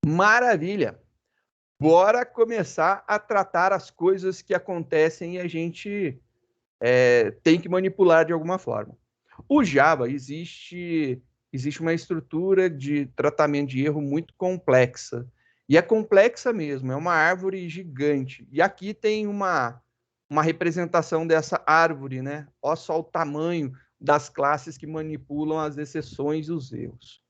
Maravilha! Bora começar a tratar as coisas que acontecem e a gente tem que manipular de alguma forma. O Java existe uma estrutura de tratamento de erro muito complexa. E é complexa mesmo, é uma árvore gigante. E aqui tem uma representação dessa árvore, né? Olha só o tamanho das classes que manipulam as exceções e os erros.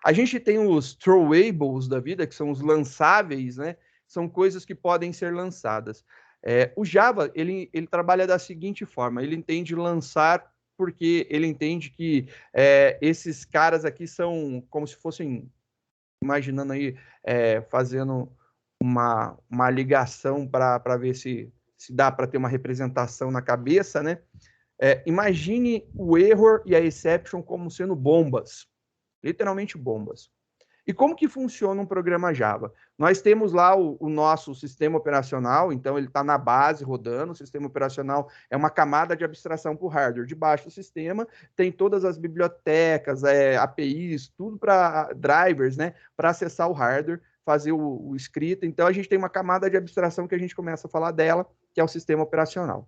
A gente tem os throwables da vida, que são os lançáveis, né? São coisas que podem ser lançadas. O Java, ele trabalha da seguinte forma, ele entende lançar porque ele entende que esses caras aqui são como se fossem, imaginando aí, fazendo uma ligação para ver se dá para ter uma representação na cabeça, né? Imagine o error e a exception como sendo bombas, literalmente bombas. E como que funciona um programa Java? Nós temos lá o nosso sistema operacional, então ele está na base rodando, o sistema operacional é uma camada de abstração para o hardware. Debaixo do sistema tem todas as bibliotecas, APIs, tudo para drivers, né, para acessar o hardware, fazer o escrito. Então a gente tem uma camada de abstração que a gente começa a falar dela, que é o sistema operacional.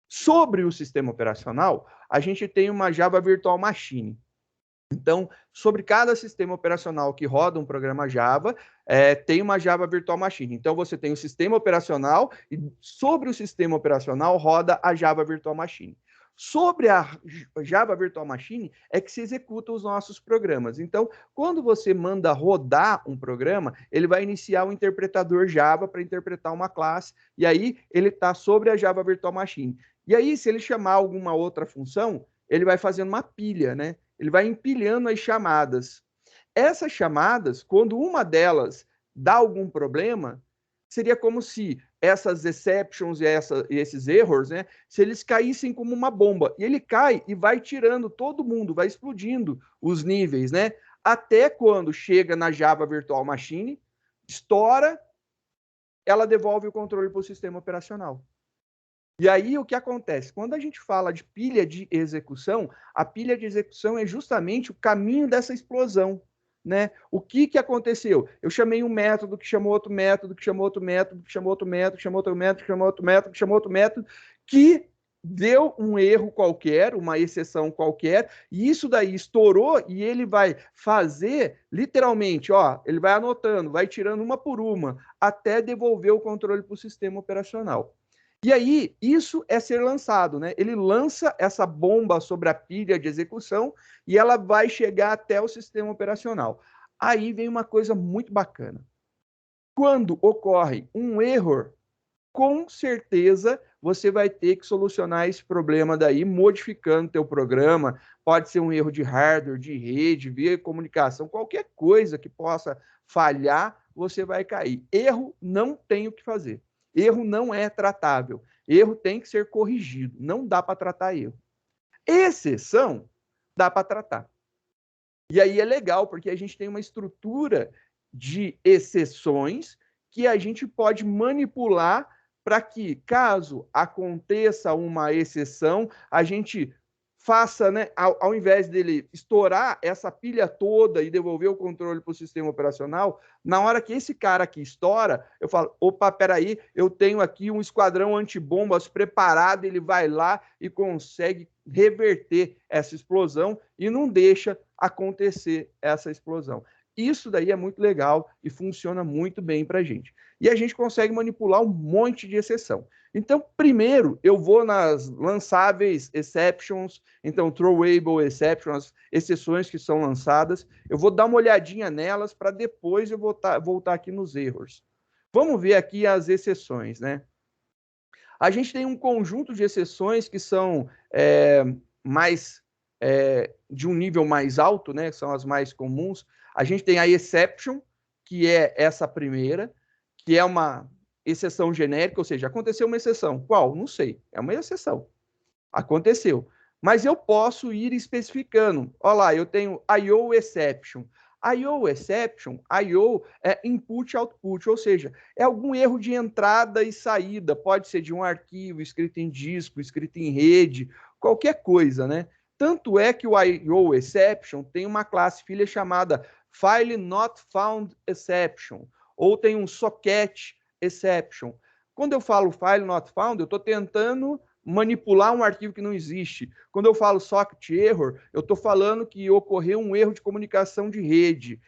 Sobre o sistema operacional, a gente tem uma Java Virtual Machine. Então, sobre cada sistema operacional que roda um programa Java, tem uma Java Virtual Machine. Então, você tem o sistema operacional e sobre o sistema operacional roda a Java Virtual Machine. Sobre a Java Virtual Machine é que se executam os nossos programas. Então, quando você manda rodar um programa, ele vai iniciar um interpretador Java para interpretar uma classe, e aí ele está sobre a Java Virtual Machine. E aí, se ele chamar alguma outra função, ele vai fazendo uma pilha, né? Ele vai empilhando as chamadas. Essas chamadas, quando uma delas dá algum problema, seria como se essas exceptions e esses errors, né, se eles caíssem como uma bomba. E ele cai e vai tirando todo mundo, vai explodindo os níveis, né? Até quando chega na Java Virtual Machine, estoura, ela devolve o controle para o sistema operacional. E aí o que acontece? Quando a gente fala de pilha de execução, a pilha de execução é justamente o caminho dessa explosão, né? O que aconteceu? Eu chamei um método que chamou outro método, que chamou outro método, que chamou outro método, que chamou outro método, que chamou outro método, que chamou outro método, que deu um erro qualquer, uma exceção qualquer, e isso daí estourou e ele vai fazer literalmente, ó, ele vai anotando, vai tirando uma por uma, até devolver o controle para o sistema operacional. E aí, isso é ser lançado, né? Ele lança essa bomba sobre a pilha de execução e ela vai chegar até o sistema operacional. Aí vem uma coisa muito bacana. Quando ocorre um erro, com certeza você vai ter que solucionar esse problema daí, modificando teu programa. Pode ser um erro de hardware, de rede, via comunicação, qualquer coisa que possa falhar, você vai cair. Erro não tem o que fazer. Erro não é tratável. Erro tem que ser corrigido. Não dá para tratar erro. Exceção, dá para tratar. E aí é legal, porque a gente tem uma estrutura de exceções que a gente pode manipular para que, caso aconteça uma exceção, a gente faça, né, ao invés dele estourar essa pilha toda e devolver o controle para o sistema operacional, na hora que esse cara aqui estoura, eu falo, opa, peraí, eu tenho aqui um esquadrão antibombas preparado, ele vai lá e consegue reverter essa explosão e não deixa acontecer essa explosão. Isso daí é muito legal e funciona muito bem para a gente. E a gente consegue manipular um monte de exceção. Então, primeiro, eu vou nas lançáveis exceptions, então, throwable exceptions, exceções que são lançadas. Eu vou dar uma olhadinha nelas para depois eu voltar aqui nos erros. Vamos ver aqui as exceções, né? A gente tem um conjunto de exceções que são mais de um nível mais alto, né? São as mais comuns. A gente tem a exception, que é essa primeira, que é uma exceção genérica, ou seja, aconteceu uma exceção. Qual? Não sei. É uma exceção. Aconteceu. Mas eu posso ir especificando. Olha lá, eu tenho I/O exception. I/O exception, I/O é input output, ou seja, é algum erro de entrada e saída. Pode ser de um arquivo escrito em disco, escrito em rede, qualquer coisa, né? Tanto é que o I/O exception tem uma classe filha chamada file not found exception, ou tem um socket exception. Quando eu falo file not found, eu estou tentando manipular um arquivo que não existe. Quando eu falo socket error, eu estou falando que ocorreu um erro de comunicação de rede,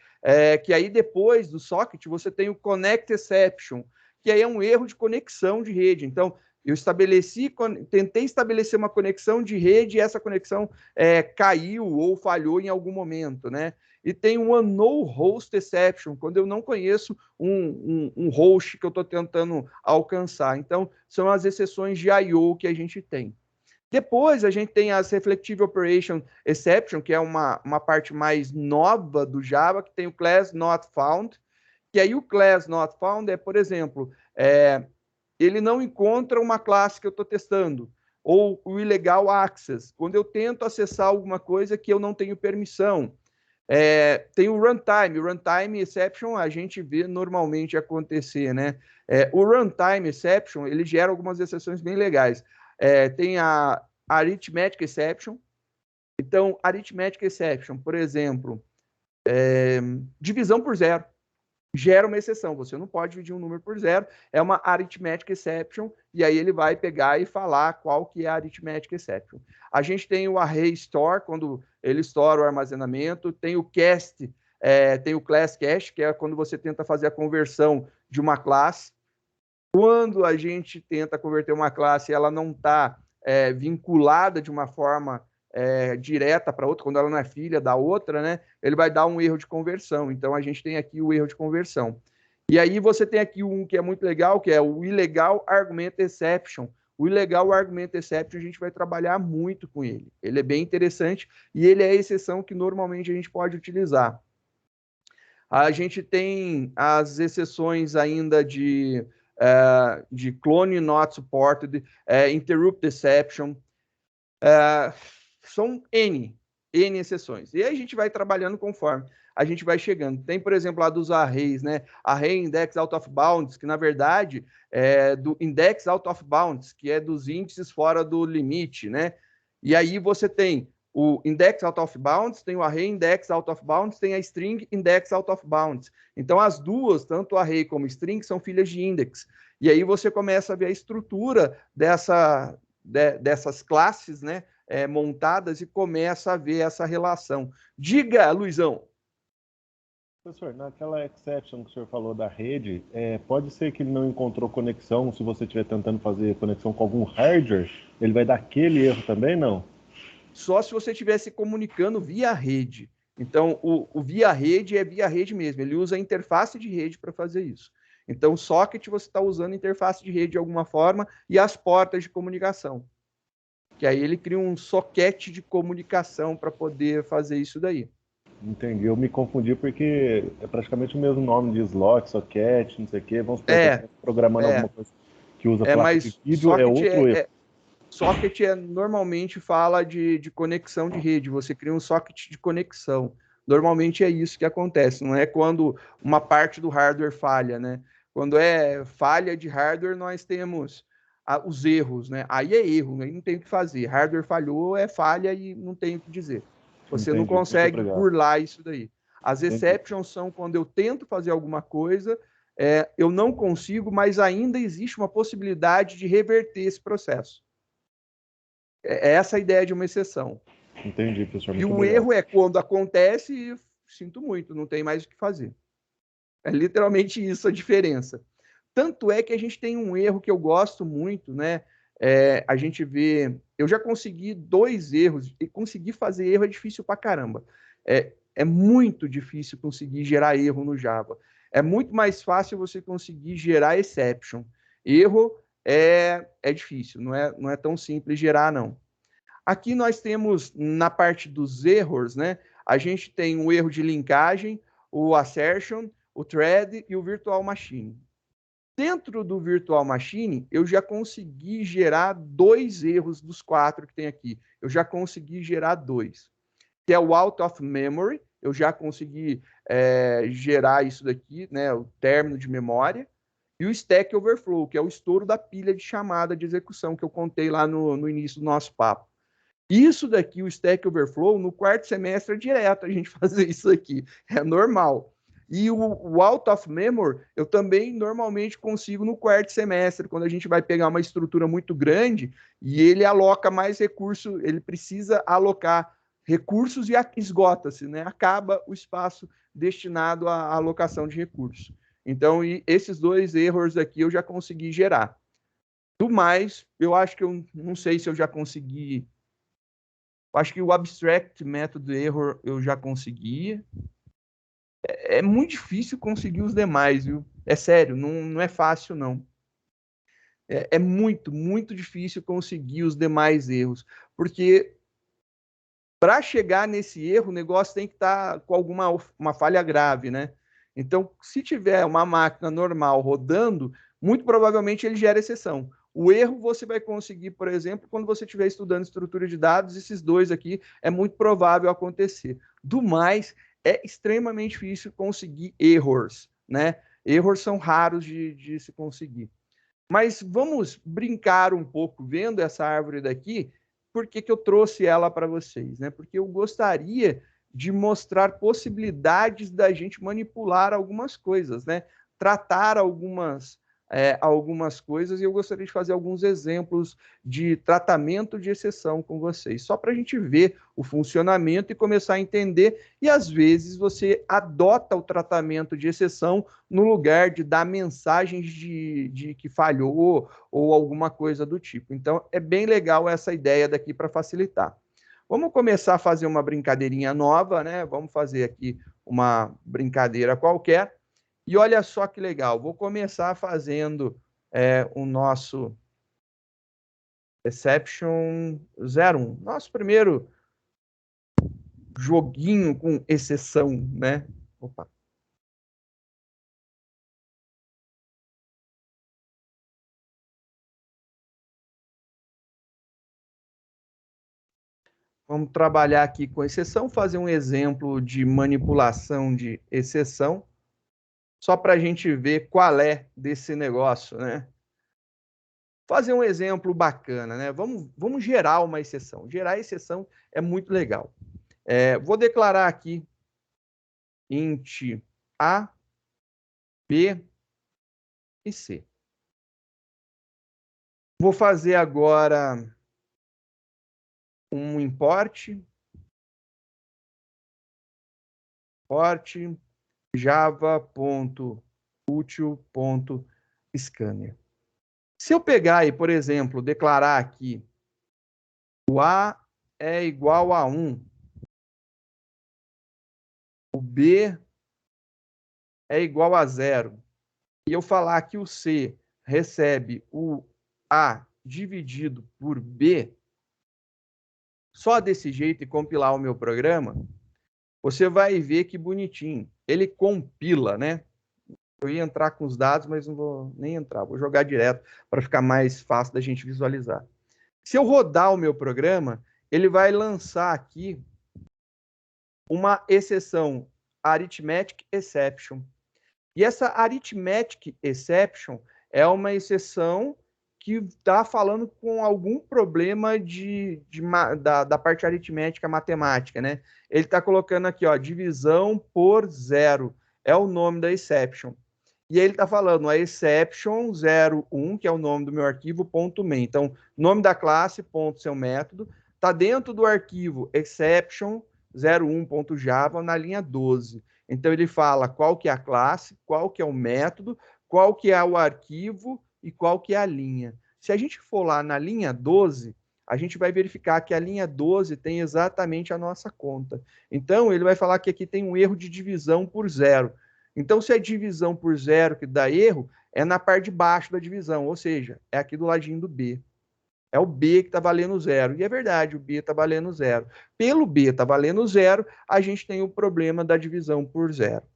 que aí depois do socket você tem o connect exception, que aí é um erro de conexão de rede. Então, eu tentei estabelecer uma conexão de rede e essa conexão caiu ou falhou em algum momento, né? E tem um unknown host exception, quando eu não conheço um host que eu estou tentando alcançar. Então, são as exceções de I/O que a gente tem. Depois, a gente tem as Reflective Operation Exception, que é uma parte mais nova do Java, que tem o Class Not Found, que aí o Class Not Found é, por exemplo, ele não encontra uma classe que eu estou testando, ou o illegal access, quando eu tento acessar alguma coisa que eu não tenho permissão. Tem o runtime exception, a gente vê normalmente acontecer, né? O runtime exception, ele gera algumas exceções bem legais. Tem a arithmetic exception. Então, arithmetic exception, por exemplo, divisão por zero gera uma exceção. Você não pode dividir um número por zero, é uma arithmetic exception, e aí ele vai pegar e falar qual que é a arithmetic exception. A gente tem o array store, quando ele estoura o armazenamento, tem o cast, tem o class cache, que é quando você tenta fazer a conversão de uma classe. Quando a gente tenta converter uma classe, ela não está vinculada de uma forma direta para outra, quando ela não é filha da outra, né? Ele vai dar um erro de conversão. Então, a gente tem aqui o erro de conversão. E aí você tem aqui um que é muito legal, que é o Illegal Argument Exception. O Illegal Argument Exception, a gente vai trabalhar muito com ele. Ele é bem interessante e ele é a exceção que normalmente a gente pode utilizar. A gente tem as exceções ainda de clone not supported, interrupt deception, são N exceções. E aí a gente vai trabalhando conforme a gente vai chegando. Tem, por exemplo, lá dos arrays, né? Array index out of bounds, que na verdade é do index out of bounds, que é dos índices fora do limite, né? E aí você tem o index out of bounds, tem o array index out of bounds, tem a string index out of bounds. Então as duas, tanto o array como o string, são filhas de index. E aí você começa a ver a estrutura dessas classes, né? Montadas e começa a ver essa relação. Diga, Luizão. Professor, naquela exception que o senhor falou da rede, pode ser que ele não encontrou conexão, se você estiver tentando fazer conexão com algum hardware, ele vai dar aquele erro também, não? Só se você estiver se comunicando via rede. Então, o via rede é via rede mesmo, ele usa a interface de rede para fazer isso. Então, o socket você está usando a interface de rede de alguma forma e as portas de comunicação. Que aí ele cria um socket de comunicação para poder fazer isso daí. Entendi, eu me confundi porque é praticamente o mesmo nome de slot, socket, não sei o quê. Vamos supor, programando alguma coisa que usa placa de vídeo, é outro erro. Socket normalmente fala de conexão de rede, você cria um socket de conexão. Normalmente é isso que acontece, não é quando uma parte do hardware falha, né? Quando é falha de hardware, nós temos os erros, né? Aí é erro, aí não tem o que fazer. Hardware falhou, é falha e não tem o que dizer. Você não consegue burlar isso daí. As exceptions são quando eu tento fazer alguma coisa, eu não consigo, mas ainda existe uma possibilidade de reverter esse processo. É essa a ideia de uma exceção. Entendi, professor. E o erro é quando acontece e sinto muito, não tem mais o que fazer. É literalmente isso a diferença. Tanto é que a gente tem um erro que eu gosto muito, né? A gente vê. Eu já consegui 2 erros, e conseguir fazer erro é difícil pra caramba. É muito difícil conseguir gerar erro no Java. É muito mais fácil você conseguir gerar exception. Erro é difícil, não é tão simples gerar, não. Aqui nós temos, na parte dos erros, né? A gente tem o erro de linkagem, o assertion, o thread e o virtual machine. Dentro do virtual machine, eu já consegui gerar 2 erros dos 4 que tem aqui. Eu já consegui gerar 2. Que é o out of memory, eu já consegui gerar isso daqui, né? O término de memória. E o stack overflow, que é o estouro da pilha de chamada de execução que eu contei lá no início do nosso papo. Isso daqui, o Stack Overflow, no quarto semestre é direto a gente fazer isso aqui, é normal. E o out of memory, eu também normalmente consigo no quarto semestre, quando a gente vai pegar uma estrutura muito grande e ele aloca mais recurso, ele precisa alocar recursos e esgota-se, né? Acaba o espaço destinado à alocação de recursos. Então, esses dois erros aqui eu já consegui gerar. Do mais, eu acho que eu não sei se eu já consegui. Acho que o abstract method error eu já consegui. É muito difícil conseguir os demais, viu? É sério, não é fácil, não. É muito, muito difícil conseguir os demais erros. Porque para chegar nesse erro, o negócio tem que estar com uma falha grave, né? Então, se tiver uma máquina normal rodando, muito provavelmente ele gera exceção. O erro você vai conseguir, por exemplo, quando você estiver estudando estrutura de dados, esses dois aqui é muito provável acontecer. Do mais, é extremamente difícil conseguir erros, né? Erros são raros de se conseguir. Mas vamos brincar um pouco vendo essa árvore daqui. Por que eu trouxe ela para vocês? Né? Porque eu gostaria de mostrar possibilidades da gente manipular algumas coisas, né? Tratar algumas coisas, e eu gostaria de fazer alguns exemplos de tratamento de exceção com vocês, só para a gente ver o funcionamento e começar a entender, e às vezes você adota o tratamento de exceção no lugar de dar mensagens de que falhou ou alguma coisa do tipo. Então, é bem legal essa ideia daqui para facilitar. Vamos começar a fazer uma brincadeirinha nova, né? Vamos fazer aqui uma brincadeira qualquer. E olha só que legal, vou começar fazendo o nosso Exception 01. Nosso primeiro joguinho com exceção, né? Opa. Vamos trabalhar aqui com exceção, fazer um exemplo de manipulação de exceção, só para a gente ver qual é desse negócio, né? Fazer um exemplo bacana, né? Vamos gerar uma exceção. Gerar exceção é muito legal. Vou declarar aqui int A, B e C. Vou fazer agora um import java.util.scanner. Se eu pegar aí, por exemplo, declarar aqui o A é igual a 1, o B é igual a 0, e eu falar que o C recebe o A dividido por B, só desse jeito e compilar o meu programa, você vai ver que bonitinho. Ele compila, né? Eu ia entrar com os dados, mas não vou nem entrar. Vou jogar direto para ficar mais fácil da gente visualizar. Se eu rodar o meu programa, ele vai lançar aqui uma exceção, Arithmetic Exception. E essa Arithmetic Exception é uma exceção que está falando com algum problema da parte aritmética matemática, né? Ele está colocando aqui, ó, divisão por zero. É o nome da exception. E ele está falando a exception 01, que é o nome do meu arquivo, ponto .main. Então, nome da classe, ponto seu método, está dentro do arquivo exception 01.java na linha 12. Então, ele fala qual que é a classe, qual que é o método, qual que é o arquivo e qual que é a linha. Se a gente for lá na linha 12, a gente vai verificar que a linha 12 tem exatamente a nossa conta. Então, ele vai falar que aqui tem um erro de divisão por zero. Então, se é divisão por zero que dá erro, é na parte de baixo da divisão, ou seja, é aqui do ladinho do B. É o B que está valendo zero. E é verdade, o B está valendo zero. Pelo B está valendo zero, a gente tem o problema da divisão por zero.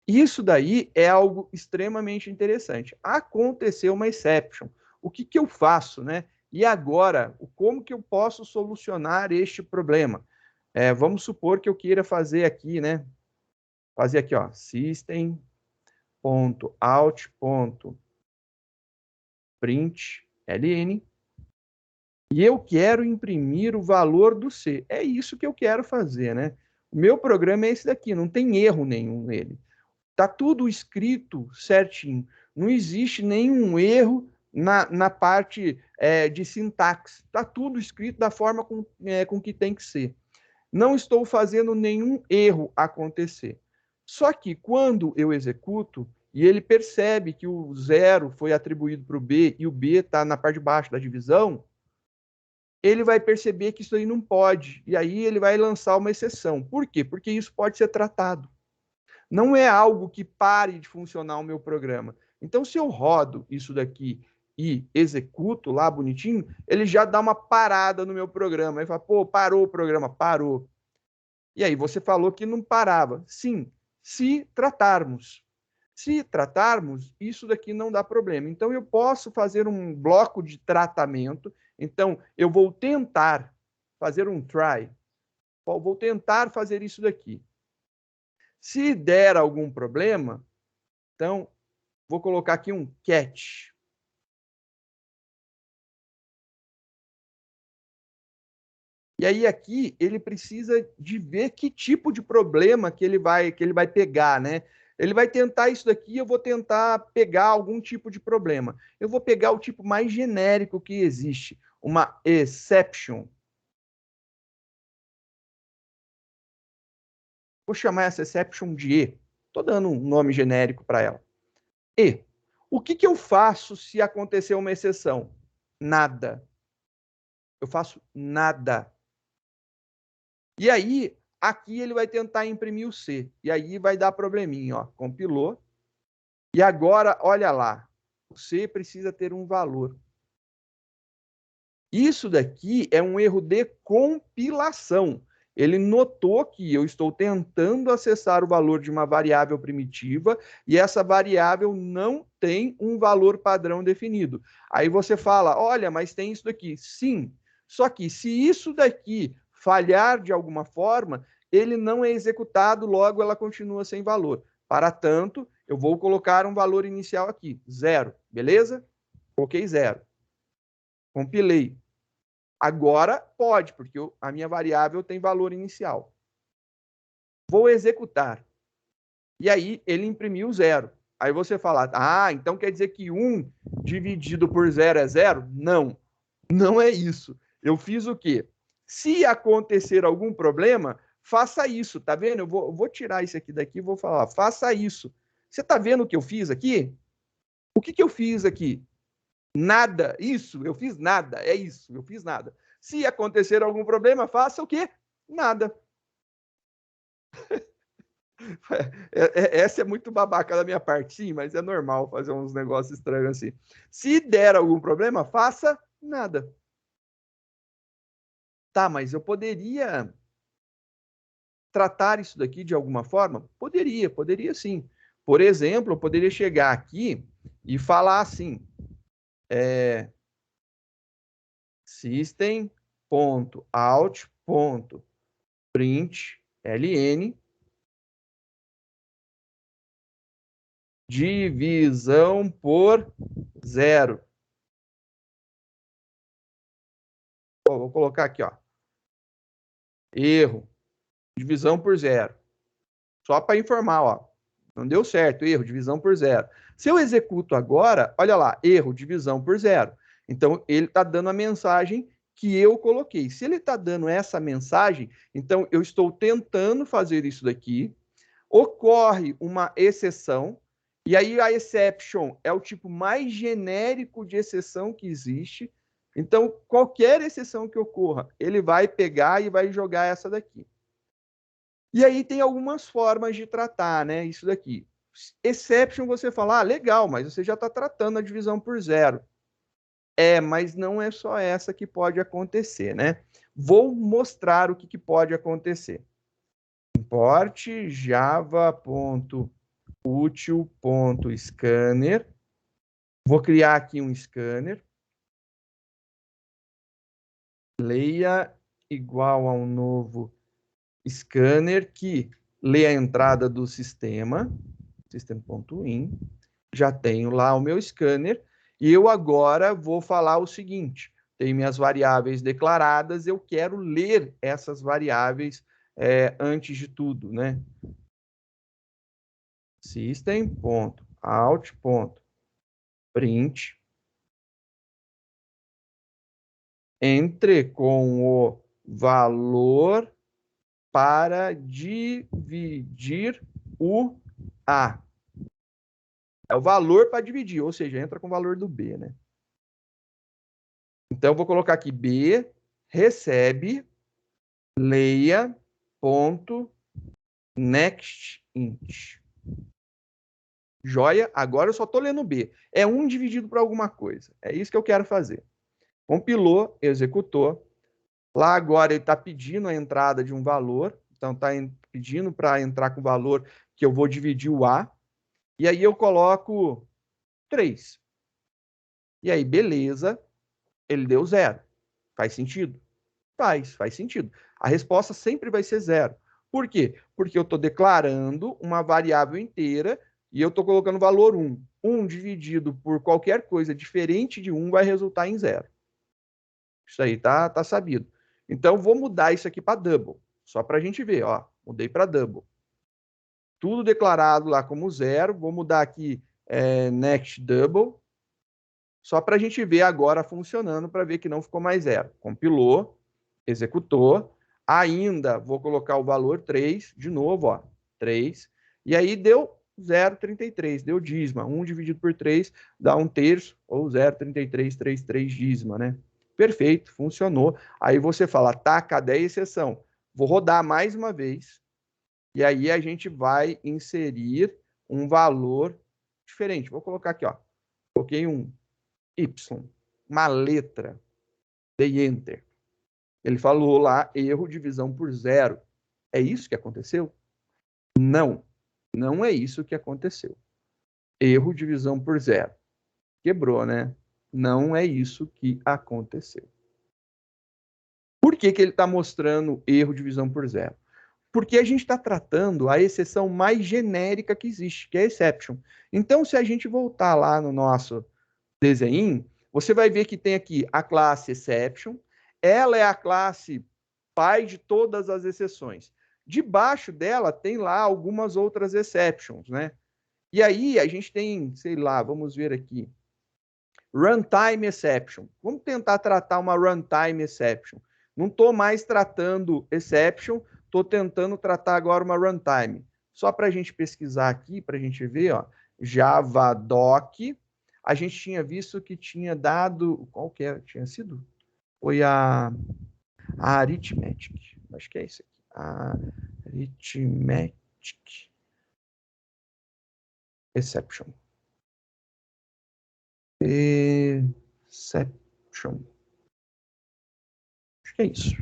Isso daí é algo extremamente interessante. Aconteceu uma exception. O que eu faço, né? E agora, como que eu posso solucionar este problema? Vamos supor que eu queira fazer aqui, né? Fazer aqui, ó, system.out.println E eu quero imprimir o valor do C. É isso que eu quero fazer, né? O meu programa é esse daqui, não tem erro nenhum nele. Está tudo escrito certinho. Não existe nenhum erro na parte de sintaxe. Está tudo escrito da forma com que tem que ser. Não estou fazendo nenhum erro acontecer. Só que quando eu executo e ele percebe que o 0 foi atribuído para o B e o B está na parte de baixo da divisão, ele vai perceber que isso aí não pode. E aí ele vai lançar uma exceção. Por quê? Porque isso pode ser tratado. Não é algo que pare de funcionar o meu programa. Então, se eu rodo isso daqui e executo lá bonitinho, ele já dá uma parada no meu programa. Aí fala, pô, parou o programa, parou. E aí você falou que não parava. Sim, se tratarmos. Se tratarmos, isso daqui não dá problema. Então, eu posso fazer um bloco de tratamento. Então, eu vou tentar fazer um try. Vou tentar fazer isso daqui. Se der algum problema, então, vou colocar aqui um catch. E aí aqui ele precisa de ver que tipo de problema que ele vai pegar, né? Ele vai tentar isso daqui, eu vou tentar pegar algum tipo de problema. Eu vou pegar o tipo mais genérico que existe, uma exception. Vou chamar essa exception de E. Estou dando um nome genérico para ela. E. O que eu faço se acontecer uma exceção? Nada. Eu faço nada. E aí, aqui ele vai tentar imprimir o C. E aí vai dar probleminha, ó. Compilou. E agora, olha lá. O C precisa ter um valor. Isso daqui é um erro de compilação. Ele notou que eu estou tentando acessar o valor de uma variável primitiva e essa variável não tem um valor padrão definido. Aí você fala, olha, mas tem isso daqui. Sim, só que se isso daqui falhar de alguma forma, ele não é executado, logo ela continua sem valor. Para tanto, eu vou colocar um valor inicial aqui, 0, beleza? Coloquei 0. Compilei. Agora pode, porque a minha variável tem valor inicial. Vou executar. E aí ele imprimiu 0. Aí você fala, então quer dizer que 1 dividido por 0 é 0? Não, não é isso. Eu fiz o quê? Se acontecer algum problema, faça isso, tá vendo? Eu vou tirar isso aqui daqui e vou falar, faça isso. Você tá vendo o que eu fiz aqui? O que eu fiz aqui? Nada. Isso, eu fiz nada. É isso, eu fiz nada. Se acontecer algum problema, faça o quê? Nada. Essa é muito babaca da minha parte, sim, mas é normal fazer uns negócios estranhos assim. Se der algum problema, faça nada. Tá, mas eu poderia tratar isso daqui de alguma forma? Poderia sim. Por exemplo, eu poderia chegar aqui e falar assim, system.out.println divisão por 0. Vou colocar aqui, ó. Erro. Divisão por 0. Só para informar, ó. Não deu certo, erro, divisão por 0. Se eu executo agora, olha lá, erro, divisão por 0. Então, ele está dando a mensagem que eu coloquei. Se ele está dando essa mensagem, então eu estou tentando fazer isso daqui, ocorre uma exceção, e aí a exception é o tipo mais genérico de exceção que existe. Então, qualquer exceção que ocorra, ele vai pegar e vai jogar essa daqui. E aí tem algumas formas de tratar, né? Isso daqui. Exception, você fala, legal, mas você já está tratando a divisão por 0. Mas não é só essa que pode acontecer, né? Vou mostrar o que pode acontecer. Import java.util.scanner. Vou criar aqui um scanner. Leia igual a um novo scanner que lê a entrada do sistema, system.in. Já tenho lá o meu scanner. E eu agora vou falar o seguinte, tenho minhas variáveis declaradas, eu quero ler essas variáveis antes de tudo, né? System.out.print entre com o valor para dividir o A. É o valor para dividir, ou seja, entra com o valor do B, né? Então, eu vou colocar aqui B recebe leia ponto next int. Joia? Agora eu só estou lendo B. É 1 dividido por alguma coisa. É isso que eu quero fazer. Compilou, executou. Lá agora ele está pedindo a entrada de um valor. Então, está pedindo para entrar com o valor que eu vou dividir o A. E aí eu coloco 3. E aí, beleza. Ele deu 0. Faz sentido? Faz sentido. A resposta sempre vai ser 0. Por quê? Porque eu estou declarando uma variável inteira e eu estou colocando o valor 1. 1 dividido por qualquer coisa diferente de 1 vai resultar em 0. Isso aí tá sabido. Então, vou mudar isso aqui para double. Só para a gente ver, ó. Mudei para double. Tudo declarado lá como 0. Vou mudar aqui next double. Só para a gente ver agora funcionando, para ver que não ficou mais 0. Compilou, executou. Ainda vou colocar o valor 3, de novo, ó, 3. E aí deu 0,33, deu dízima. 1 dividido por 3 dá 1/3, ou 0,3333 dízima, né? Perfeito, funcionou. Aí você fala, tá, cadê a exceção? Vou rodar mais uma vez. E aí a gente vai inserir um valor diferente. Vou colocar aqui, ó. Coloquei um Y, uma letra. Dei Enter. Ele falou lá, erro, divisão por 0. É isso que aconteceu? Não, não é isso que aconteceu. Erro, divisão por 0. Quebrou, né? Não é isso que aconteceu. Por que ele está mostrando erro, divisão por 0? Porque a gente está tratando a exceção mais genérica que existe, que é a exception. Então, se a gente voltar lá no nosso desenho, você vai ver que tem aqui a classe exception. Ela é a classe pai de todas as exceções. Debaixo dela tem lá algumas outras exceptions, né? E aí a gente tem, sei lá, vamos ver aqui, runtime exception. Vamos tentar tratar uma runtime exception. Não estou mais tratando exception, estou tentando tratar agora uma runtime. Só para a gente pesquisar aqui, para a gente ver, ó, javadoc. A gente tinha visto que tinha dado, qual que é? Tinha sido? Foi a arithmetic. Acho que é isso aqui. Arithmetic exception. Exception. Acho que é isso.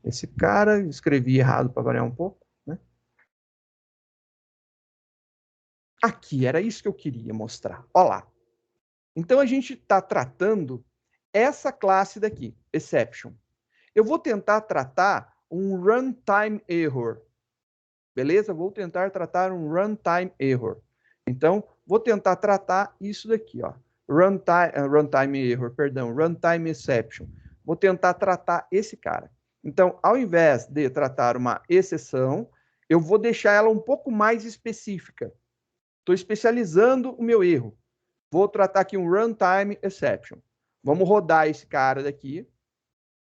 Esse cara, escrevi errado para variar um pouco, né? Aqui, era isso que eu queria mostrar. Olha lá. Então, a gente está tratando essa classe daqui, exception. Eu vou tentar tratar um runtime error. Beleza? Vou tentar tratar um runtime error. Então, vou tentar tratar isso daqui, ó. Runtime error, perdão, runtime exception. Vou tentar tratar esse cara. Então, ao invés de tratar uma exceção, eu vou deixar ela um pouco mais específica. Estou especializando o meu erro. Vou tratar aqui um runtime exception. Vamos rodar esse cara daqui.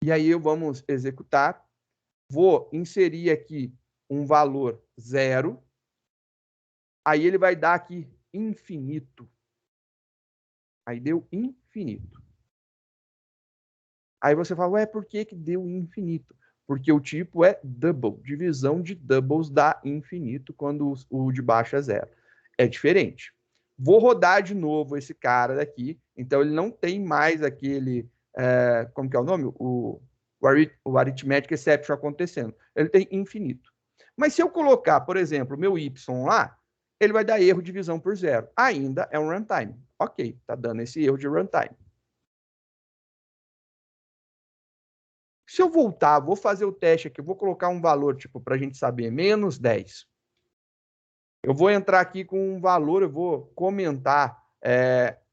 E aí vamos executar. Vou inserir aqui um valor 0. Aí ele vai dar aqui infinito. Aí deu infinito. Aí você fala, ué, por que deu infinito? Porque o tipo é double. Divisão de doubles dá infinito quando o de baixo é 0. É diferente. Vou rodar de novo esse cara daqui. Então ele não tem mais aquele... como que é o nome? O arithmetic exception acontecendo. Ele tem infinito. Mas se eu colocar, por exemplo, o meu y lá, ele vai dar erro de divisão por 0. Ainda é um runtime. Ok, está dando esse erro de runtime. Se eu voltar, vou fazer o teste aqui, vou colocar um valor, tipo, para a gente saber, menos 10. Eu vou entrar aqui com um valor, eu vou comentar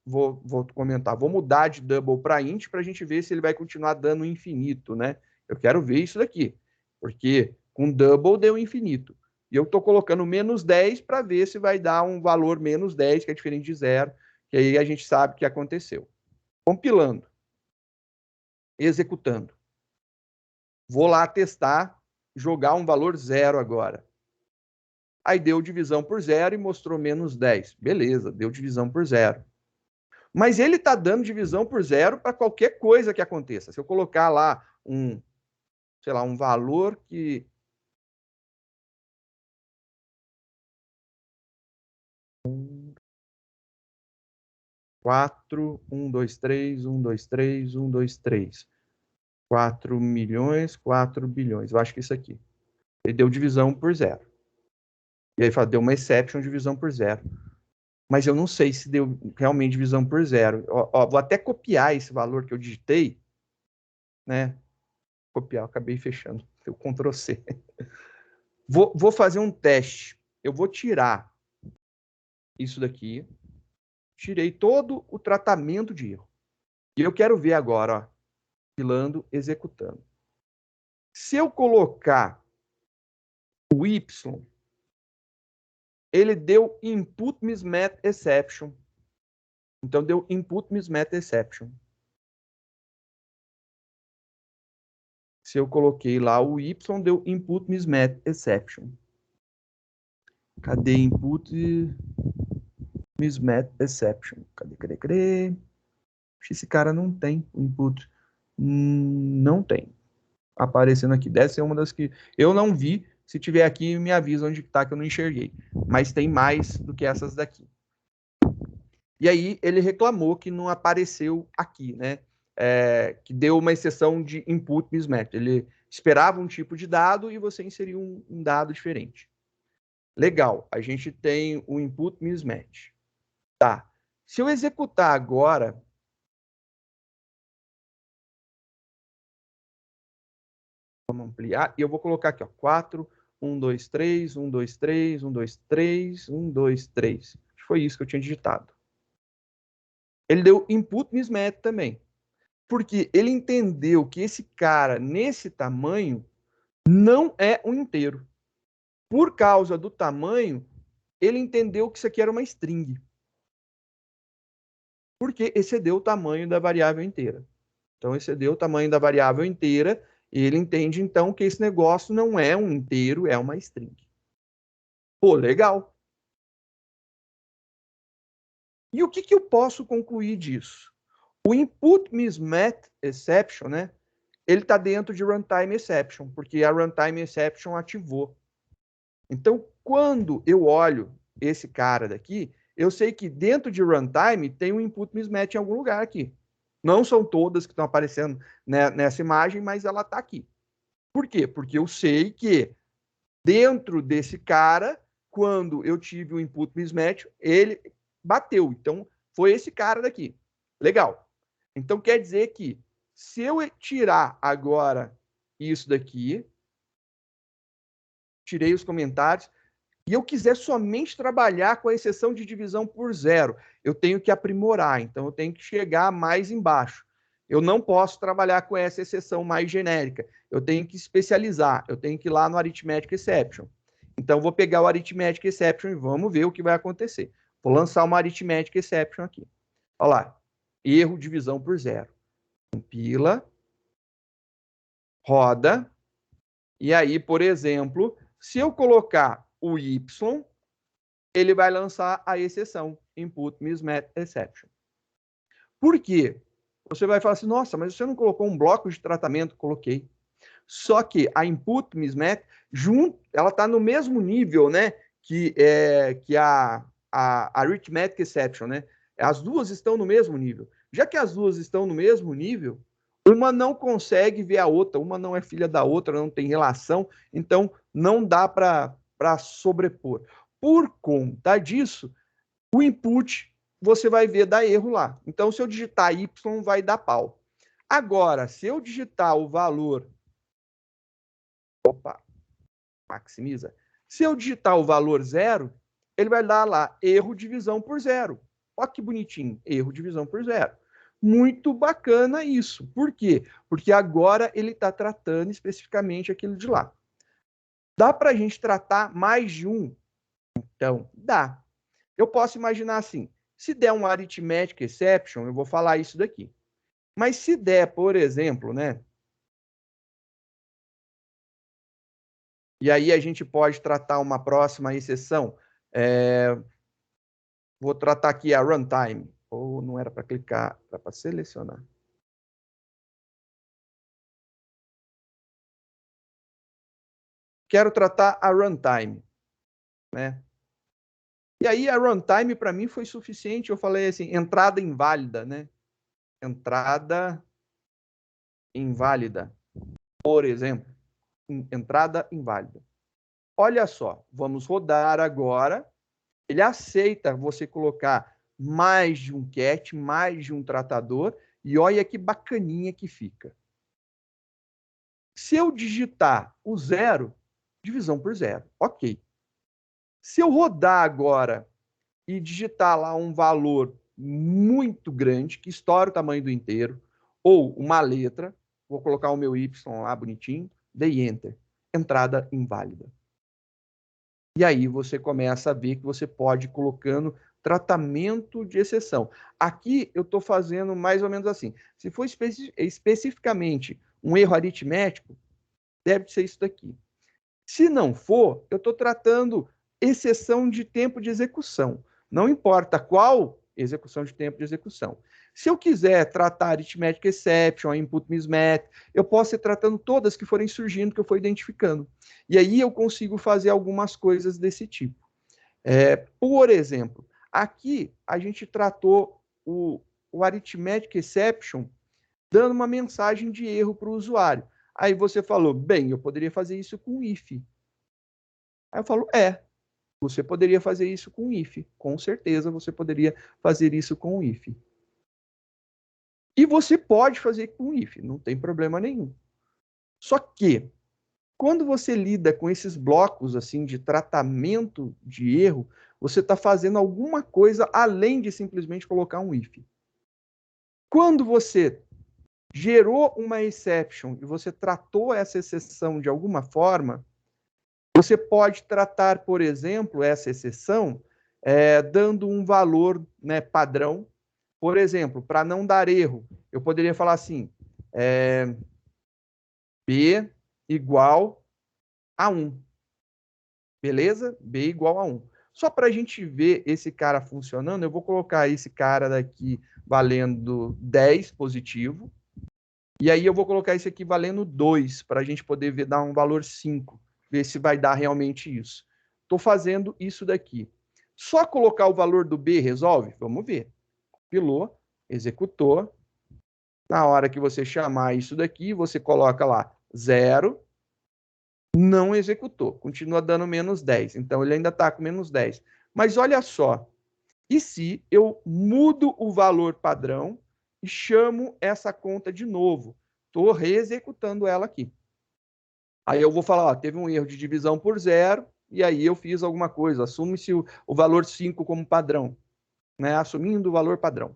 vou comentar. Vou mudar de double para int para a gente ver se ele vai continuar dando infinito, né? Eu quero ver isso daqui, porque com double deu infinito. E eu estou colocando menos 10 para ver se vai dar um valor menos 10, que é diferente de zero, que aí a gente sabe o que aconteceu. Compilando. Executando. Vou lá testar, jogar um valor zero agora. Aí deu divisão por zero e mostrou menos 10. Beleza, deu divisão por zero. Mas ele está dando divisão por zero para qualquer coisa que aconteça. Se eu colocar lá sei lá, um valor que... 4, 1, 2, 3, 1, 2, 3, 1, 2, 3. 4 milhões, 4 bilhões. Eu acho que isso aqui. Ele deu divisão por zero. E aí fala, deu uma exception, divisão por zero. Mas eu não sei se deu realmente divisão por zero. Ó, vou até copiar esse valor que eu digitei, né? Copiar, acabei fechando. Deu Ctrl C. Vou fazer um teste. Eu vou tirar isso daqui. Tirei todo o tratamento de erro. E eu quero ver agora, ó, pilando, executando. Se eu colocar o Y, ele deu input mismatch exception. Então, deu input mismatch exception. Se eu coloquei lá o Y, deu input mismatch exception. Cadê input mismatch exception? Cadê? Esse cara não tem input. Não tem. Aparecendo aqui. Deve ser uma das que eu não vi. Se tiver aqui, me avisa onde está, que eu não enxerguei. Mas tem mais do que essas daqui. E aí ele reclamou que não apareceu aqui, né? Que deu uma exceção de input mismatch. Ele esperava um tipo de dado e você inseriu um dado diferente. Legal, a gente tem o input mismatch. Tá. Se eu executar agora... Vamos ampliar. E eu vou colocar aqui, ó, 4, 1, 2, 3, 1, 2, 3, 1, 2, 3, 1, 2, 3. Foi isso que eu tinha digitado. Ele deu input mismatch também. Porque ele entendeu que esse cara, nesse tamanho, não é um inteiro. Por causa do tamanho, ele entendeu que isso aqui era uma string. Porque excedeu o tamanho da variável inteira. Então, excedeu o tamanho da variável inteira, e ele entende, então, que esse negócio não é um inteiro, é uma string. Pô, legal. E o que eu posso concluir disso? O input mismatch exception, né? Ele está dentro de runtime exception, porque a runtime exception ativou. Então, quando eu olho esse cara daqui, eu sei que dentro de runtime tem um input mismatch em algum lugar aqui. Não são todas que estão aparecendo, né, nessa imagem, mas ela está aqui. Por quê? Porque eu sei que dentro desse cara, quando eu tive o input mismatch, ele bateu. Então, foi esse cara daqui. Legal. Então, quer dizer que se eu tirar agora isso daqui, tirei os comentários, e eu quiser somente trabalhar com a exceção de divisão por zero, eu tenho que aprimorar. Então, eu tenho que chegar mais embaixo. Eu não posso trabalhar com essa exceção mais genérica. Eu tenho que especializar. Eu tenho que ir lá no Arithmetic Exception. Então, vou pegar o Arithmetic Exception e vamos ver o que vai acontecer. Vou lançar uma Arithmetic Exception aqui. Olha lá. Erro, divisão por zero. Compila. Roda. E aí, por exemplo, se eu colocar o Y, ele vai lançar a exceção. Input mismatch exception. Por quê? Você vai falar assim, nossa, mas você não colocou um bloco de tratamento? Coloquei. Só que a input mismatch, ela está no mesmo nível, né, que a arithmetic exception, né? As duas estão no mesmo nível. Já que as duas estão no mesmo nível, uma não consegue ver a outra, uma não é filha da outra, não tem relação, então não dá para sobrepor. Por conta disso, o input você vai ver dar erro lá. Então, se eu digitar Y, vai dar pau. Agora, se eu digitar o valor... Opa, maximiza. Se eu digitar o valor zero, ele vai dar lá erro divisão por zero. Olha que bonitinho, erro divisão por zero. Muito bacana isso. Por quê? Porque agora ele está tratando especificamente aquilo de lá. Dá para a gente tratar mais de um? Então, dá. Eu posso imaginar assim, se der um arithmetic exception, eu vou falar isso daqui. Mas se der, por exemplo, né? E aí a gente pode tratar uma próxima exceção. Vou tratar aqui a runtime. Ou não era para clicar, era para selecionar. Quero tratar a runtime, né? E aí a runtime para mim foi suficiente. Eu falei assim, entrada inválida, né? Entrada inválida, por exemplo. Entrada inválida. Olha só, vamos rodar agora. Ele aceita você colocar mais de um cat, mais de um tratador, e olha que bacaninha que fica. Se eu digitar o zero, divisão por zero, ok. Se eu rodar agora e digitar lá um valor muito grande, que estoura o tamanho do inteiro, ou uma letra, vou colocar o meu Y lá bonitinho, dei Enter, entrada inválida. E aí você começa a ver que você pode ir colocando tratamento de exceção. Aqui eu estou fazendo mais ou menos assim. Se for especificamente um erro aritmético, deve ser isso daqui. Se não for, eu estou tratando exceção de tempo de execução. Não importa qual execução de tempo de execução. Se eu quiser tratar arithmetic exception, input mismatch, eu posso ir tratando todas que forem surgindo, que eu for identificando. E aí eu consigo fazer algumas coisas desse tipo. Por exemplo, aqui a gente tratou o arithmetic exception dando uma mensagem de erro para o usuário. Aí você falou, bem, eu poderia fazer isso com if. Aí eu falo, você poderia fazer isso com if. Com certeza você poderia fazer isso com if. E você pode fazer com if, não tem problema nenhum. Só que, quando você lida com esses blocos assim de tratamento de erro, você está fazendo alguma coisa além de simplesmente colocar um if. Quando você gerou uma exception e você tratou essa exceção de alguma forma, você pode tratar, por exemplo, essa exceção dando um valor, né, padrão. Por exemplo, para não dar erro, eu poderia falar assim, B igual a 1. Beleza? B igual a 1. Só para a gente ver esse cara funcionando, eu vou colocar esse cara daqui valendo 10 positivo. E aí eu vou colocar esse aqui valendo 2, para a gente poder ver, dar um valor 5. Ver se vai dar realmente isso. Estou fazendo isso daqui. Só colocar o valor do B resolve? Vamos ver. Compilou, executou. Na hora que você chamar isso daqui, você coloca lá 0. Não executou. Continua dando menos 10. Então, ele ainda está com menos 10. Mas olha só. E se eu mudo o valor padrão e chamo essa conta de novo? Estou reexecutando ela aqui. Aí eu vou falar, ó, teve um erro de divisão por zero, e aí eu fiz alguma coisa. Assume-se o valor 5 como padrão, né? Assumindo o valor padrão.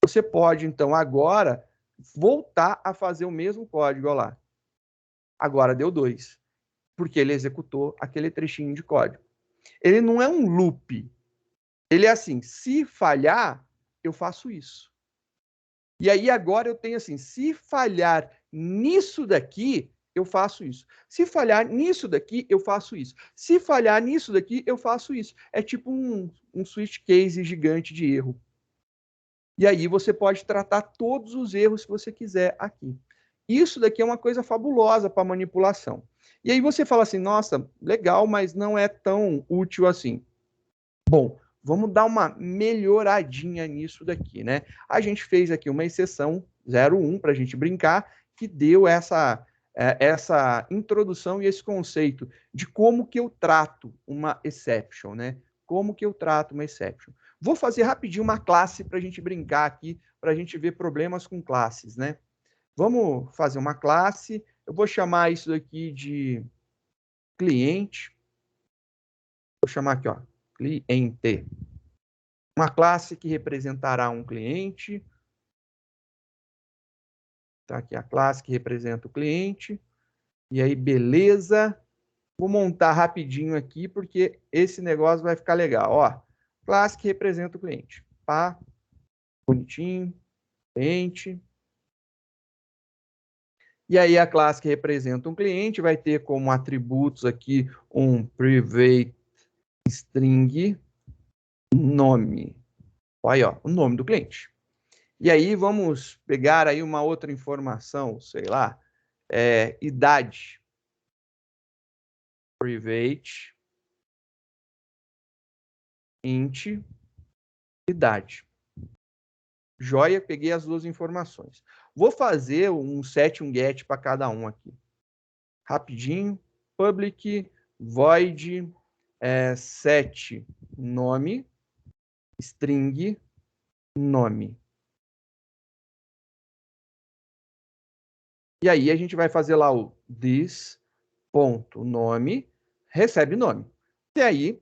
Você pode, então, agora voltar a fazer o mesmo código, olha lá. Agora deu 2, porque ele executou aquele trechinho de código. Ele não é um loop. Ele é assim, se falhar, eu faço isso. E aí agora eu tenho assim, se falhar nisso daqui, eu faço isso. Se falhar nisso daqui, eu faço isso. Se falhar nisso daqui, eu faço isso. É tipo um switch case gigante de erro. E aí você pode tratar todos os erros que você quiser aqui. Isso daqui é uma coisa fabulosa para manipulação. E aí você fala assim, nossa, legal, mas não é tão útil assim. Bom, vamos dar uma melhoradinha nisso daqui, né? A gente fez aqui uma exceção 01 para a gente brincar, que deu essa introdução e esse conceito de como que eu trato uma exception, né? Como que eu trato uma exception. Vou fazer rapidinho uma classe para a gente brincar aqui, para a gente ver problemas com classes, né? Vamos fazer uma classe, eu vou chamar isso daqui de cliente. Vou chamar aqui, ó, cliente. uma classe que representará um cliente. Tá aqui a classe que representa o cliente. E aí, beleza. Vou montar rapidinho aqui, porque esse negócio vai ficar legal. Ó, classe que representa o cliente. Pá, bonitinho, cliente. E aí, a classe que representa um cliente vai ter como atributos aqui um private string nome. Olha, ó, o nome do cliente. E aí, vamos pegar aí uma outra informação, sei lá, idade. Private int idade. Joia, peguei as duas informações. Vou fazer um set e um get para cada um aqui. Rapidinho. Public void set nome string nome. E aí a gente vai fazer lá o this.nome recebe nome. E aí,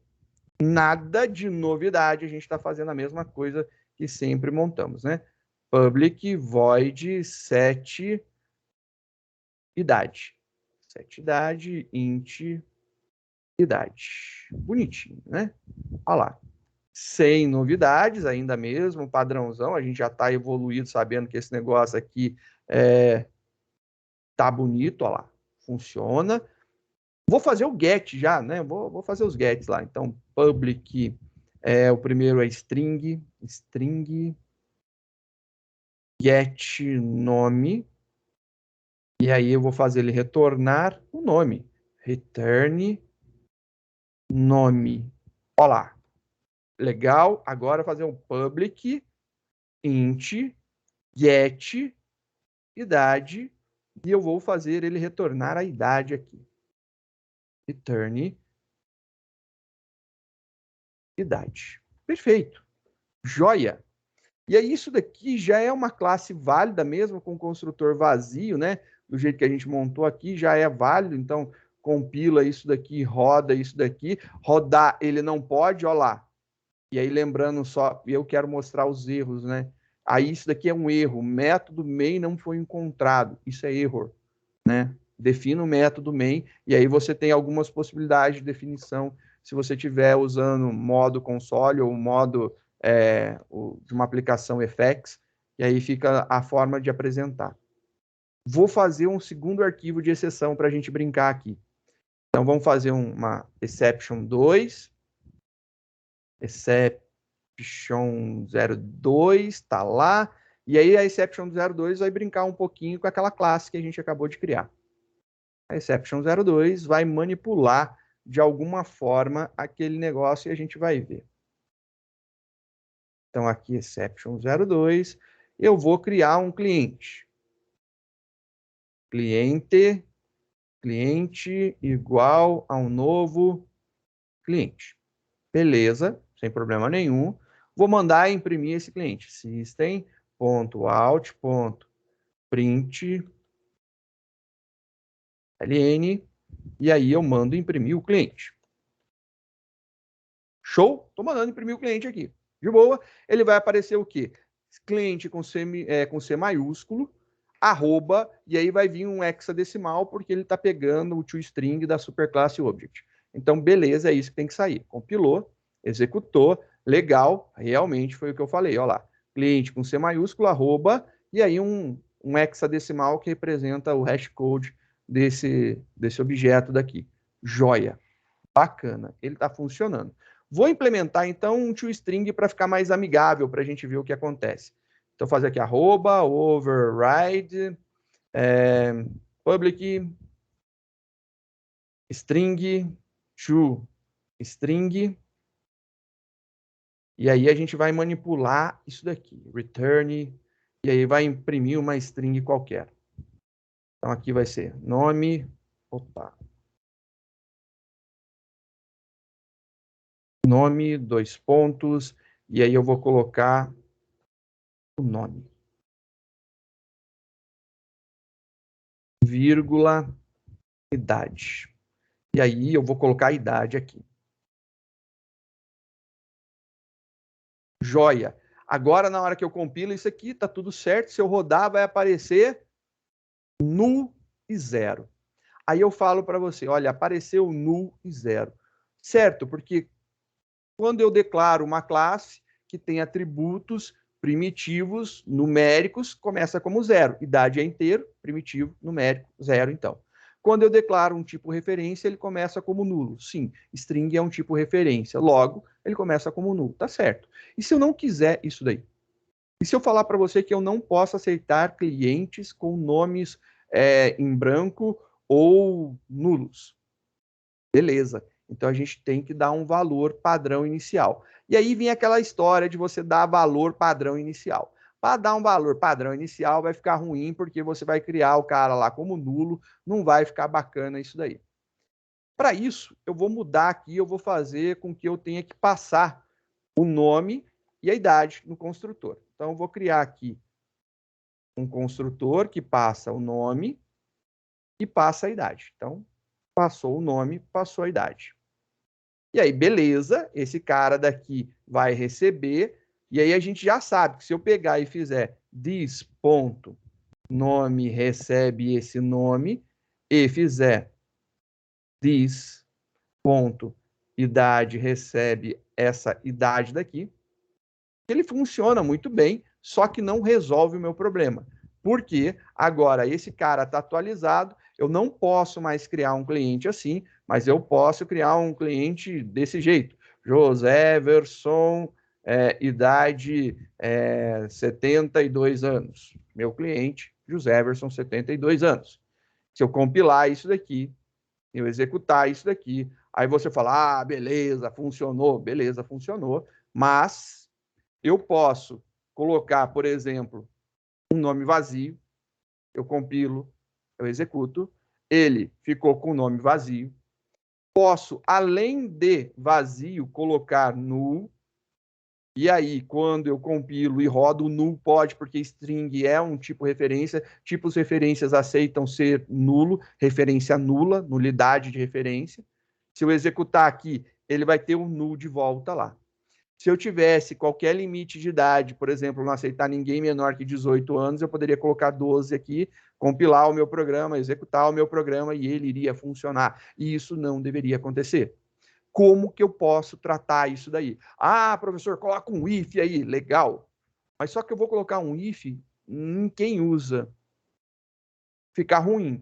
nada de novidade, a gente está fazendo a mesma coisa que sempre montamos, né? Public void set idade. Set idade, int idade. Bonitinho, né? Olha lá. Sem novidades, ainda mesmo, padrãozão. A gente já está evoluído, sabendo que esse negócio aqui tá bonito, olha lá. Funciona. Vou fazer o get já, né? Vou fazer os gets lá. Então, public, o primeiro é string get nome, e aí eu vou fazer ele retornar o nome. Return nome. Olha lá. Legal. Agora fazer um public int get idade, e eu vou fazer ele retornar a idade aqui. Return idade. Perfeito. Joia. E aí isso daqui já é uma classe válida mesmo, com construtor vazio, né? Do jeito que a gente montou aqui, já é válido. Então, compila isso daqui, roda isso daqui. Rodar ele não pode, ó lá. E aí, lembrando só, eu quero mostrar os erros, né? Aí isso daqui é um erro. O método main não foi encontrado. Isso é erro, né? Defina o método main, e aí você tem algumas possibilidades de definição se você estiver usando modo console ou modo de uma aplicação FX, e aí fica a forma de apresentar. Vou fazer um segundo arquivo de exceção para a gente brincar aqui. Então, vamos fazer uma exception 2, exception 02, está lá, e aí a exception 02 vai brincar um pouquinho com aquela classe que a gente acabou de criar. A exception 02 vai manipular de alguma forma aquele negócio e a gente vai ver. Então, aqui, exception 02, eu vou criar um cliente. Cliente igual a um novo cliente. Beleza, sem problema nenhum. Vou mandar imprimir esse cliente. System.out.print ln, e aí eu mando imprimir o cliente. Show? Estou mandando imprimir o cliente aqui. De boa, ele vai aparecer o quê? Cliente com C maiúsculo, arroba, e aí vai vir um hexadecimal, porque ele está pegando o toString da superclasse object. Então, beleza, é isso que tem que sair. Compilou, executou, legal, realmente foi o que eu falei. Olha lá, cliente com C maiúsculo, arroba, e aí um hexadecimal que representa o hashcode desse objeto daqui. Joia. Bacana, ele está funcionando. Vou implementar, então, um toString para ficar mais amigável, para a gente ver o que acontece. Então, fazer aqui, arroba, override, public, string, toString, e aí a gente vai manipular isso daqui, return, e aí vai imprimir uma string qualquer. Então, aqui vai ser nome, nome, 2 pontos, e aí eu vou colocar o nome. Vírgula, idade. E aí eu vou colocar a idade aqui. Joia. Agora, na hora que eu compilo isso aqui, tá tudo certo. Se eu rodar, vai aparecer null e 0. Aí eu falo para você, olha, apareceu null e 0. Certo? Porque quando eu declaro uma classe que tem atributos primitivos numéricos, começa como 0. Idade é inteiro, primitivo, numérico, 0, então. Quando eu declaro um tipo referência, ele começa como nulo. Sim, string é um tipo referência. Logo, ele começa como nulo. Tá certo. E se eu não quiser isso daí? E se eu falar para você que eu não posso aceitar clientes com nomes em branco ou nulos? Beleza. Então a gente tem que dar um valor padrão inicial. E aí vem aquela história de você dar valor padrão inicial. Para dar um valor padrão inicial vai ficar ruim porque você vai criar o cara lá como nulo, não vai ficar bacana isso daí. Para isso, eu vou mudar aqui, eu vou fazer com que eu tenha que passar o nome e a idade no construtor. Então eu vou criar aqui um construtor que passa o nome e passa a idade. Então, passou o nome, passou a idade. E aí, beleza, esse cara daqui vai receber, e aí a gente já sabe que se eu pegar e fizer this.nome recebe esse nome, e fizer this.idade recebe essa idade daqui, ele funciona muito bem, só que não resolve o meu problema. Porque agora esse cara está atualizado, eu não posso mais criar um cliente assim, mas eu posso criar um cliente desse jeito. José Everson, idade 72 anos. Meu cliente, José Everson, 72 anos. Se eu compilar isso daqui, eu executar isso daqui, aí você fala, beleza, funcionou, mas eu posso colocar, por exemplo, um nome vazio, eu compilo, eu executo, ele ficou com o nome vazio. Posso, além de vazio, colocar null, e aí, quando eu compilo e rodo, o null pode, porque string é um tipo referência, tipos referências aceitam ser nulo, referência nula, nulidade de referência. Se eu executar aqui, ele vai ter um null de volta lá. Se eu tivesse qualquer limite de idade, por exemplo, não aceitar ninguém menor que 18 anos, eu poderia colocar 12 aqui, compilar o meu programa, executar o meu programa e ele iria funcionar. E isso não deveria acontecer. Como que eu posso tratar isso daí? Professor, coloca um if aí, legal. Mas só que eu vou colocar um if em quem usa. Ficar ruim.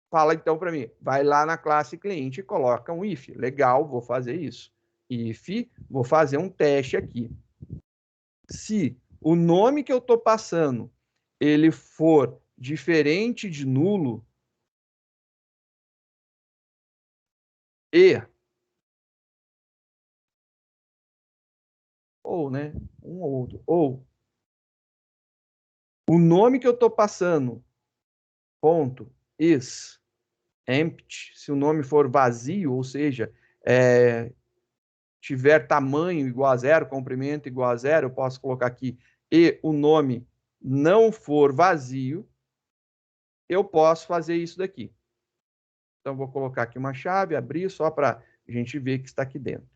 Fala então para mim, vai lá na classe cliente e coloca um if. Legal, vou fazer isso. If, vou fazer um teste aqui. Se o nome que eu estou passando ele for diferente de nulo e ou, né, um ou outro, ou o nome que eu estou passando ponto is empty, se o nome for vazio, ou seja, tiver tamanho igual a 0, comprimento igual a 0, eu posso colocar aqui e o nome não for vazio, eu posso fazer isso daqui. Então, vou colocar aqui uma chave, abrir, só para a gente ver que está aqui dentro.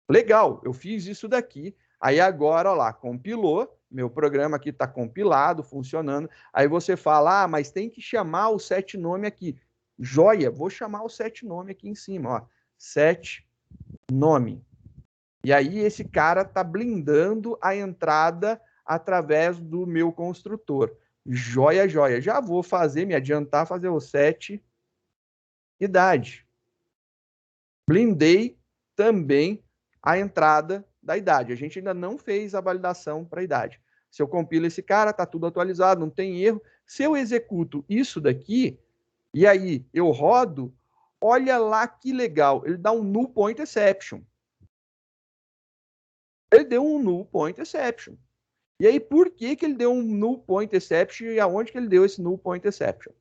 Legal, eu fiz isso daqui. Aí agora, ó lá, compilou. Meu programa aqui está compilado, funcionando. Aí você fala, mas tem que chamar o set nome aqui. Joia, vou chamar o set nome aqui em cima, ó. Set nome. E aí esse cara está blindando a entrada através do meu construtor. Joia, joia. Já vou fazer, me adiantar, fazer o set idade. Blindei também a entrada da idade. A gente ainda não fez a validação para a idade. Se eu compilo esse cara, está tudo atualizado, não tem erro. Se eu executo isso daqui, e aí eu rodo, olha lá que legal, ele dá um null point exception. Ele deu um null point exception. E aí, por que ele deu um null point exception e aonde que ele deu esse null point exception?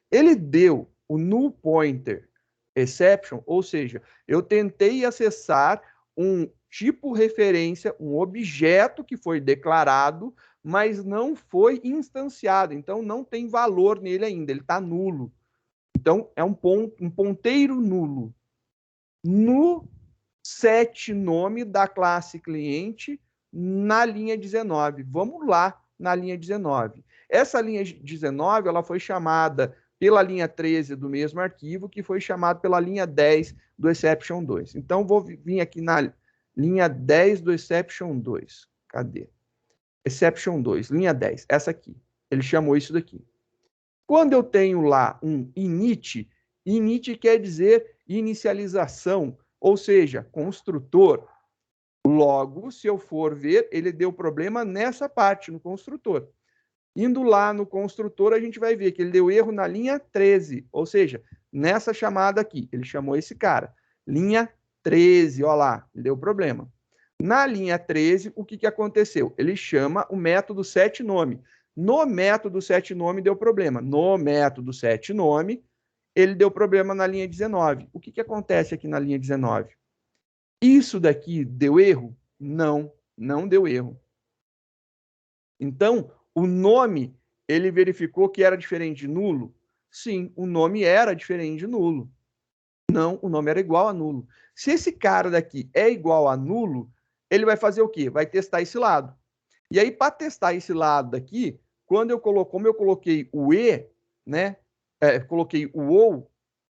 Ele deu o null pointer exception, ou seja, eu tentei acessar um tipo referência, um objeto que foi declarado, mas não foi instanciado, então não tem valor nele ainda, ele está nulo. Então, é um ponteiro nulo. No set nome da classe cliente na linha 19. Vamos lá na linha 19. Essa linha 19 ela foi chamada pela linha 13 do mesmo arquivo, que foi chamada pela linha 10 do exception 2. Então, vou vir aqui na linha 10 do exception 2. Cadê? Exception 2, linha 10, essa aqui. Ele chamou isso daqui. Quando eu tenho lá um init, init quer dizer inicialização, ou seja, construtor. Logo, se eu for ver, ele deu problema nessa parte, no construtor. Indo lá no construtor, a gente vai ver que ele deu erro na linha 13, ou seja, nessa chamada aqui. Ele chamou esse cara. Linha 13, olha lá, deu problema. Na linha 13, o que aconteceu? Ele chama o método setNome. No método setNome deu problema. No método setNome, ele deu problema na linha 19. O que acontece aqui na linha 19? Isso daqui deu erro? Não, não deu erro. Então, o nome, ele verificou que era diferente de nulo? Sim, o nome era diferente de nulo. Não, o nome era igual a nulo. Se esse cara daqui é igual a nulo, ele vai fazer o quê? Vai testar esse lado. E aí, para testar esse lado daqui, como eu coloquei o E, né? Coloquei o OU,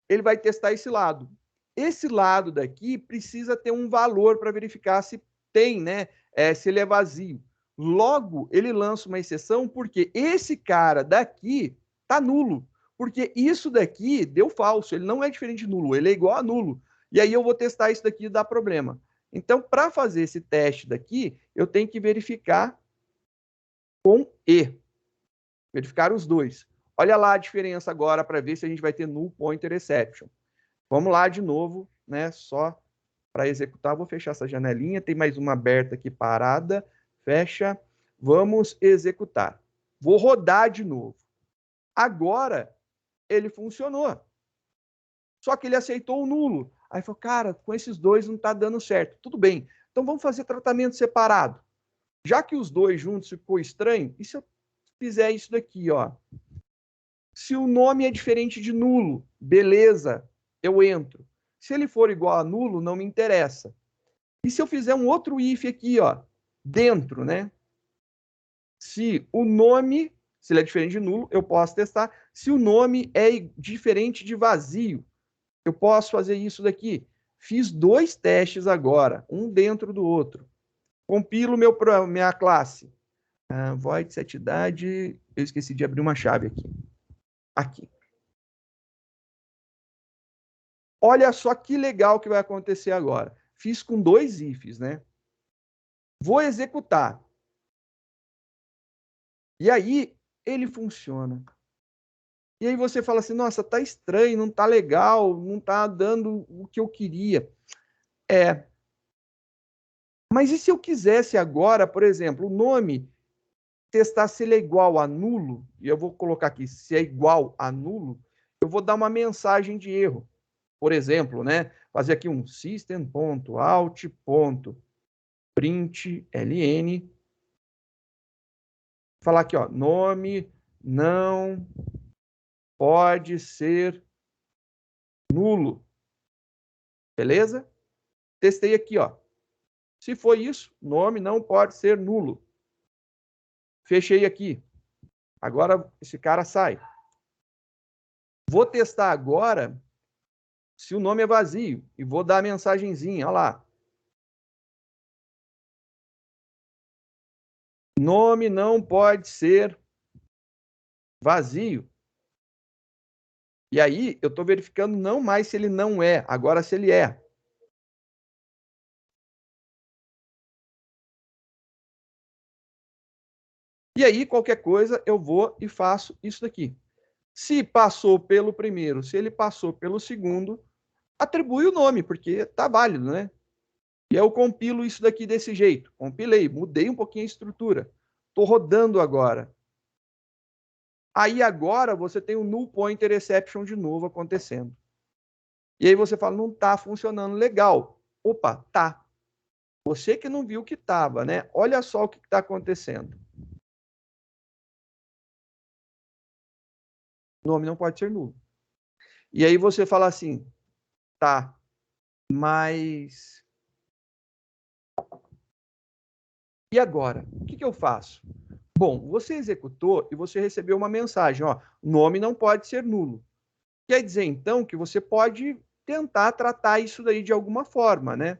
ele vai testar esse lado. Esse lado daqui precisa ter um valor para verificar se tem, né? Se ele é vazio. Logo, ele lança uma exceção porque esse cara daqui tá nulo. Porque isso daqui deu falso. Ele não é diferente de nulo, ele é igual a nulo. E aí eu vou testar isso daqui e dá problema. Então, para fazer esse teste daqui, eu tenho que verificar com E. Verificar os dois. Olha lá a diferença agora para ver se a gente vai ter null pointer exception. Vamos lá de novo, né? Só para executar, vou fechar essa janelinha. Tem mais uma aberta aqui parada. Fecha. Vamos executar. Vou rodar de novo. Agora, ele funcionou. Só que ele aceitou o nulo. Aí falou, cara, com esses dois não está dando certo. Tudo bem. Então vamos fazer tratamento separado. Já que os dois juntos ficou estranho, e se eu fizer isso daqui, ó? Se o nome é diferente de nulo, beleza, eu entro. Se ele for igual a nulo, não me interessa. E se eu fizer um outro if aqui, ó, dentro, né? Se o nome, se ele é diferente de nulo, eu posso testar. Se o nome é diferente de vazio, eu posso fazer isso daqui. Fiz dois testes agora, um dentro do outro. Compilo minha classe. Void setidade, eu esqueci de abrir uma chave aqui. Aqui. Olha só que legal que vai acontecer agora. Fiz com dois ifs, né? Vou executar. E aí, ele funciona. E aí você fala assim, nossa, tá estranho, não tá legal, não tá dando o que eu queria. Mas e se eu quisesse agora, por exemplo, o nome, testar se ele é igual a nulo, e eu vou colocar aqui, se é igual a nulo, eu vou dar uma mensagem de erro. Por exemplo, né? Fazer aqui um system.out.println, falar aqui, ó, nome não pode ser nulo. Beleza? Testei aqui, ó. Se foi isso, nome não pode ser nulo. Fechei aqui. Agora esse cara sai. Vou testar agora se o nome é vazio e vou dar a mensagenzinha, olha lá. Nome não pode ser vazio. E aí eu estou verificando não mais se ele não é, agora se ele é. E aí, qualquer coisa, eu vou e faço isso daqui. Se passou pelo primeiro, se ele passou pelo segundo, atribui o nome, porque está válido, né? E eu compilo isso daqui desse jeito. Compilei, mudei um pouquinho a estrutura. Estou rodando agora. Aí agora você tem o null pointer exception de novo acontecendo. E aí você fala, não está funcionando legal. Opa, tá. Você que não viu que estava, né? Olha só o que está acontecendo. O nome não pode ser nulo. E aí você fala assim, tá, mas E agora, o que eu faço? Bom, você executou e você recebeu uma mensagem, ó, nome não pode ser nulo. Quer dizer, então, que você pode tentar tratar isso daí de alguma forma, né?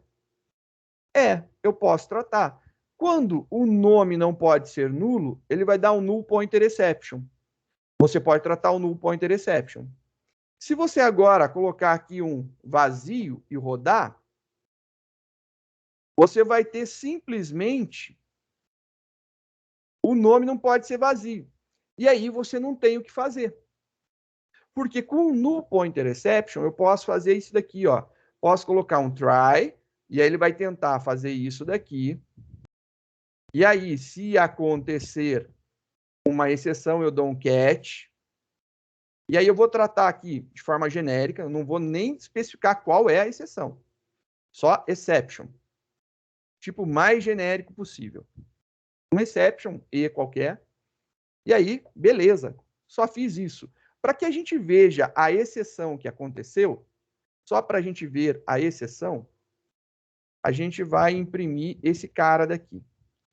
Eu posso tratar. Quando o nome não pode ser nulo, ele vai dar um null pointer exception. Você pode tratar o null pointer exception. Se você agora colocar aqui um vazio e rodar, você vai ter simplesmente o nome não pode ser vazio. E aí você não tem o que fazer. Porque com o null pointer exception, eu posso fazer isso daqui, ó. Posso colocar um try, e aí ele vai tentar fazer isso daqui. E aí, se acontecer uma exceção, eu dou um catch. E aí eu vou tratar aqui de forma genérica, eu não vou nem especificar qual é a exceção. Só exception. Tipo, mais genérico possível. Um exception, e qualquer. E aí, beleza. Só fiz isso. Para que a gente veja a exceção que aconteceu, só para a gente ver a exceção, a gente vai imprimir esse cara daqui.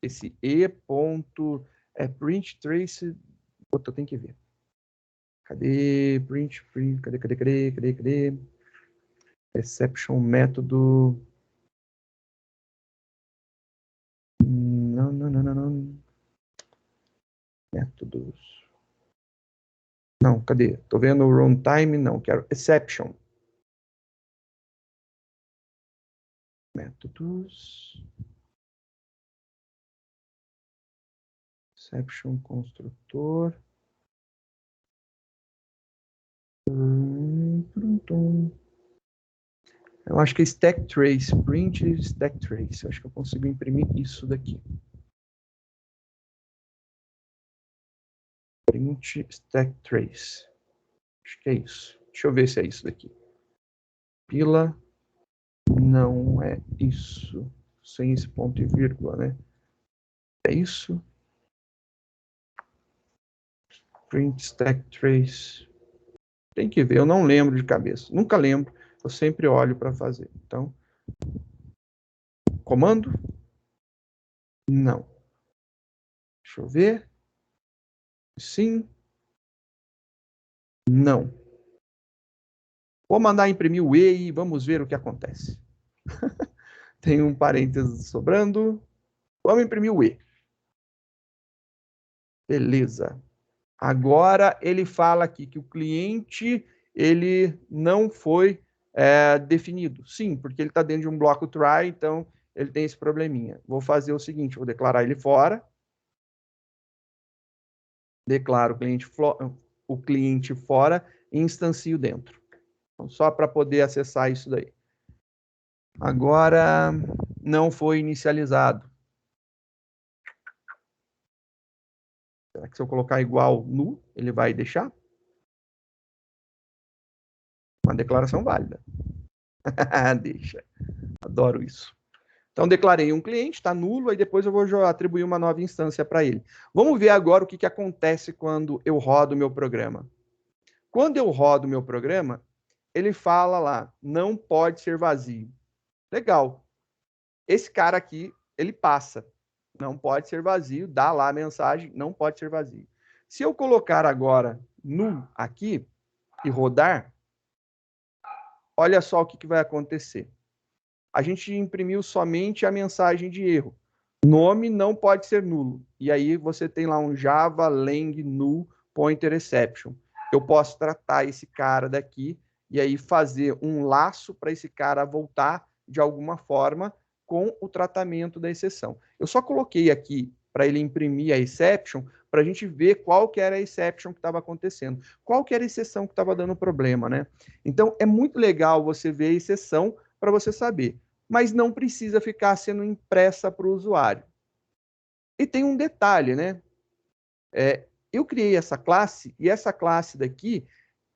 Esse print trace. Puta, eu tenho que ver. Cadê? Print, cadê? Exception método. Não. Métodos. Não, cadê? Tô vendo o runtime, não, quero exception. Métodos. Exception construtor. Eu acho que é stack trace, print stack trace. Eu acho que eu consigo imprimir isso daqui. Print stack trace. Acho que é isso. Deixa eu ver se é isso daqui. Pila. Não é isso. Sem esse ponto e vírgula, né? É isso. Print stack trace. Tem que ver, eu não lembro de cabeça. Nunca lembro. Eu sempre olho para fazer. Então, comando? Não. Deixa eu ver. Sim. Não. Vou mandar imprimir o E e vamos ver o que acontece. Tem um parênteses sobrando. Vamos imprimir o E. Beleza. Agora ele fala aqui que o cliente ele não foi definido. Sim, porque ele está dentro de um bloco try, então ele tem esse probleminha. Vou fazer o seguinte, vou declarar ele fora. Declaro o cliente fora e instancio dentro. Então, só para poder acessar isso daí. Agora, não foi inicializado. Será que se eu colocar igual nu, ele vai deixar? Uma declaração válida. Deixa. Adoro isso. Então, declarei um cliente, está nulo, aí depois eu vou atribuir uma nova instância para ele. Vamos ver agora o que acontece quando eu rodo o meu programa. Quando eu rodo o meu programa, ele fala lá, não pode ser vazio. Legal. Esse cara aqui, ele passa. Não pode ser vazio, dá lá a mensagem, não pode ser vazio. Se eu colocar agora null aqui e rodar, olha só o que vai acontecer. A gente imprimiu somente a mensagem de erro. Nome não pode ser nulo. E aí você tem lá um Java lang null pointer exception. Eu posso tratar esse cara daqui e aí fazer um laço para esse cara voltar de alguma forma com o tratamento da exceção. Eu só coloquei aqui para ele imprimir a exception para a gente ver qual que era a exception que estava acontecendo, qual que era a exceção que estava dando problema, né? Então é muito legal você ver a exceção para você saber, mas não precisa ficar sendo impressa para o usuário. E tem um detalhe, né? Eu criei essa classe e essa classe daqui,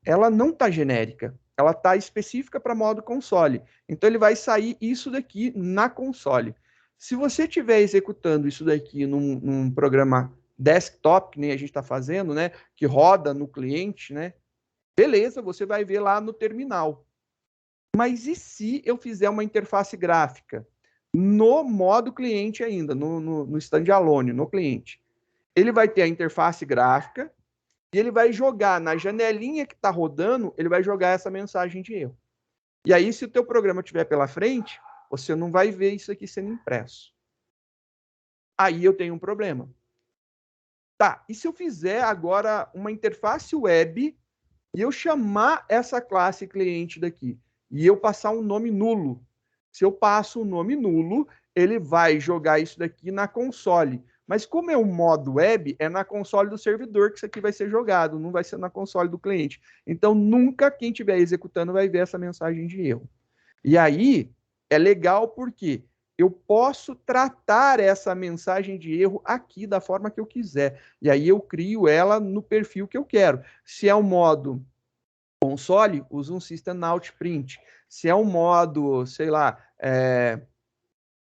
ela não está genérica, ela está específica para modo console. Então ele vai sair isso daqui na console. Se você estiver executando isso daqui num programa desktop, que nem a gente está fazendo, né? Que roda no cliente, né? Beleza, você vai ver lá no terminal. Mas e se eu fizer uma interface gráfica? no modo cliente ainda, no standalone, no cliente. Ele vai ter a interface gráfica e ele vai jogar na janelinha que está rodando, ele vai jogar essa mensagem de erro. E aí, se o teu programa estiver pela frente, você não vai ver isso aqui sendo impresso. Aí eu tenho um problema. Tá, e se eu fizer agora uma interface web e eu chamar essa classe cliente daqui e eu passar um nome nulo? Se eu passo um nome nulo, ele vai jogar isso daqui na console. Mas como é um modo web, é na console do servidor que isso aqui vai ser jogado, não vai ser na console do cliente. Então, nunca quem estiver executando vai ver essa mensagem de erro. E aí, é legal porque eu posso tratar essa mensagem de erro aqui da forma que eu quiser. E aí eu crio ela no perfil que eu quero. Se é um modo console, usa um System Out Print. Se é um modo, sei lá,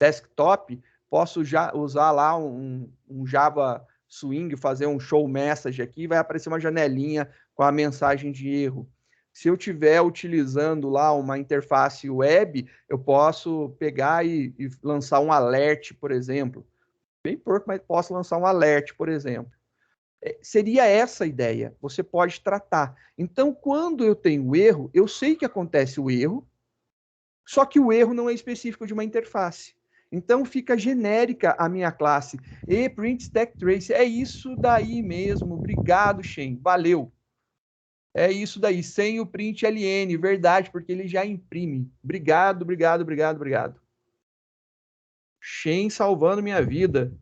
desktop, posso já usar lá um Java Swing, fazer um show message aqui, vai aparecer uma janelinha com a mensagem de erro. Se eu estiver utilizando lá uma interface web, eu posso pegar e lançar um alert, por exemplo. Bem porco, mas posso lançar um alert, por exemplo. Seria essa a ideia. Você pode tratar. Então, quando eu tenho erro, eu sei que acontece o erro, só que o erro não é específico de uma interface. Então, fica genérica a minha classe. E print stack trace. É isso daí mesmo. Obrigado, Shen. Valeu. É isso daí. Sem o print ln. Verdade, porque ele já imprime. Obrigado, obrigado, obrigado, obrigado. Shen salvando minha vida.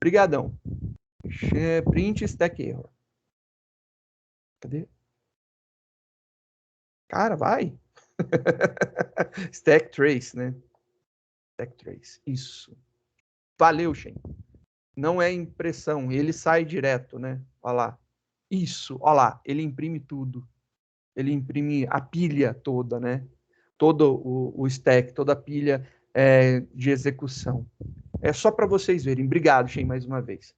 Obrigadão. Print stack error. Cadê? Cara, vai. Stack trace, né? Stack trace. Isso. Valeu, Shen. Não é impressão, ele sai direto, né? Olha lá. Isso, olha lá, ele imprime tudo. Ele imprime a pilha toda, né? Todo o stack, toda a pilha de execução. É só para vocês verem. Obrigado, Shen, mais uma vez.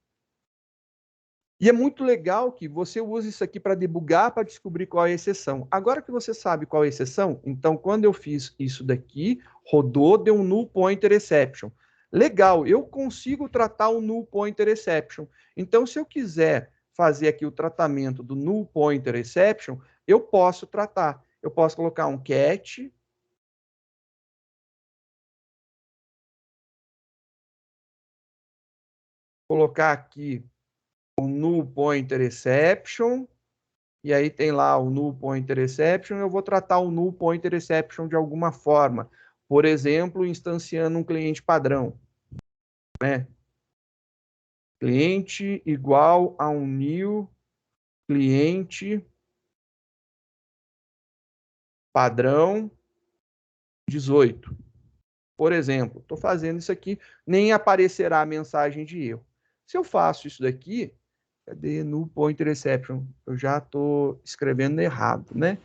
E é muito legal que você use isso aqui para debugar, para descobrir qual é a exceção. Agora que você sabe qual é a exceção, então quando eu fiz isso daqui, rodou, deu um null pointer exception. Legal, eu consigo tratar o null pointer exception. Então, se eu quiser fazer aqui o tratamento do null pointer exception, eu posso tratar. Eu posso colocar um cat. Colocar aqui o null pointer exception. E aí tem lá o null pointer exception, eu vou tratar o null pointer exception de alguma forma. Por exemplo, instanciando um cliente padrão. Né? Cliente igual a um new cliente padrão 18. Por exemplo, estou fazendo isso aqui, nem aparecerá a mensagem de erro. Se eu faço isso daqui, cadê null pointer exception? Eu já estou escrevendo errado, né?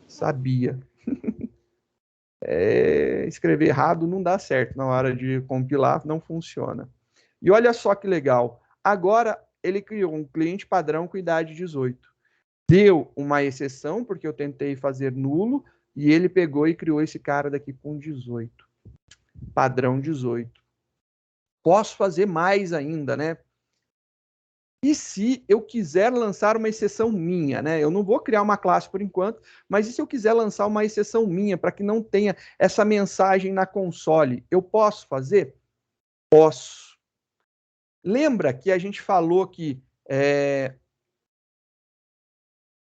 Sabia. Escrever errado não dá certo na hora de compilar, não funciona. E olha só que legal. Agora ele criou um cliente padrão com idade 18. Deu uma exceção, porque eu tentei fazer nulo, e ele pegou e criou esse cara daqui com 18. Padrão 18. Posso fazer mais ainda, né? E se eu quiser lançar uma exceção minha, né? Eu não vou criar uma classe por enquanto, mas e se eu quiser lançar uma exceção minha para que não tenha essa mensagem na console? Eu posso fazer? Posso. Lembra que a gente falou que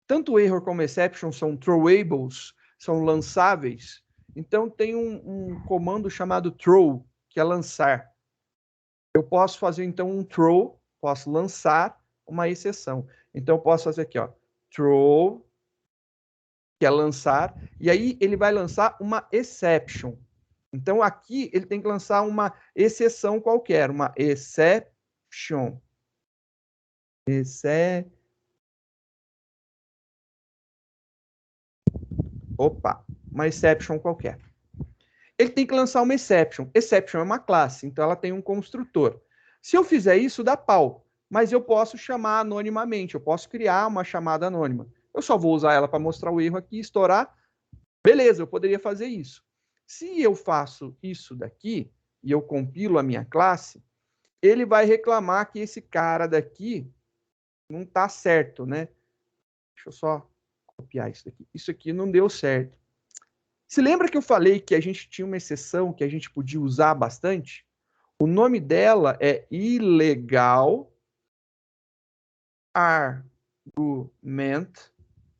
tanto error como exception são throwables, são lançáveis? Então tem um comando chamado throw, que é lançar. Eu posso fazer então um throw, posso lançar uma exceção. Então eu posso fazer aqui, ó, throw, que é lançar, e aí ele vai lançar uma exception. Então aqui ele tem que lançar uma exceção qualquer, uma exception. Uma exception qualquer. Ele tem que lançar uma exception. Exception é uma classe, então ela tem um construtor. Se eu fizer isso, dá pau. Mas eu posso chamar anonimamente, eu posso criar uma chamada anônima. Eu só vou usar ela para mostrar o erro aqui, estourar. Beleza, eu poderia fazer isso. Se eu faço isso daqui, e eu compilo a minha classe, ele vai reclamar que esse cara daqui não está certo, né? Deixa eu só copiar isso daqui. Isso aqui não deu certo. Se lembra que eu falei que a gente tinha uma exceção que a gente podia usar bastante? O nome dela é ilegal argument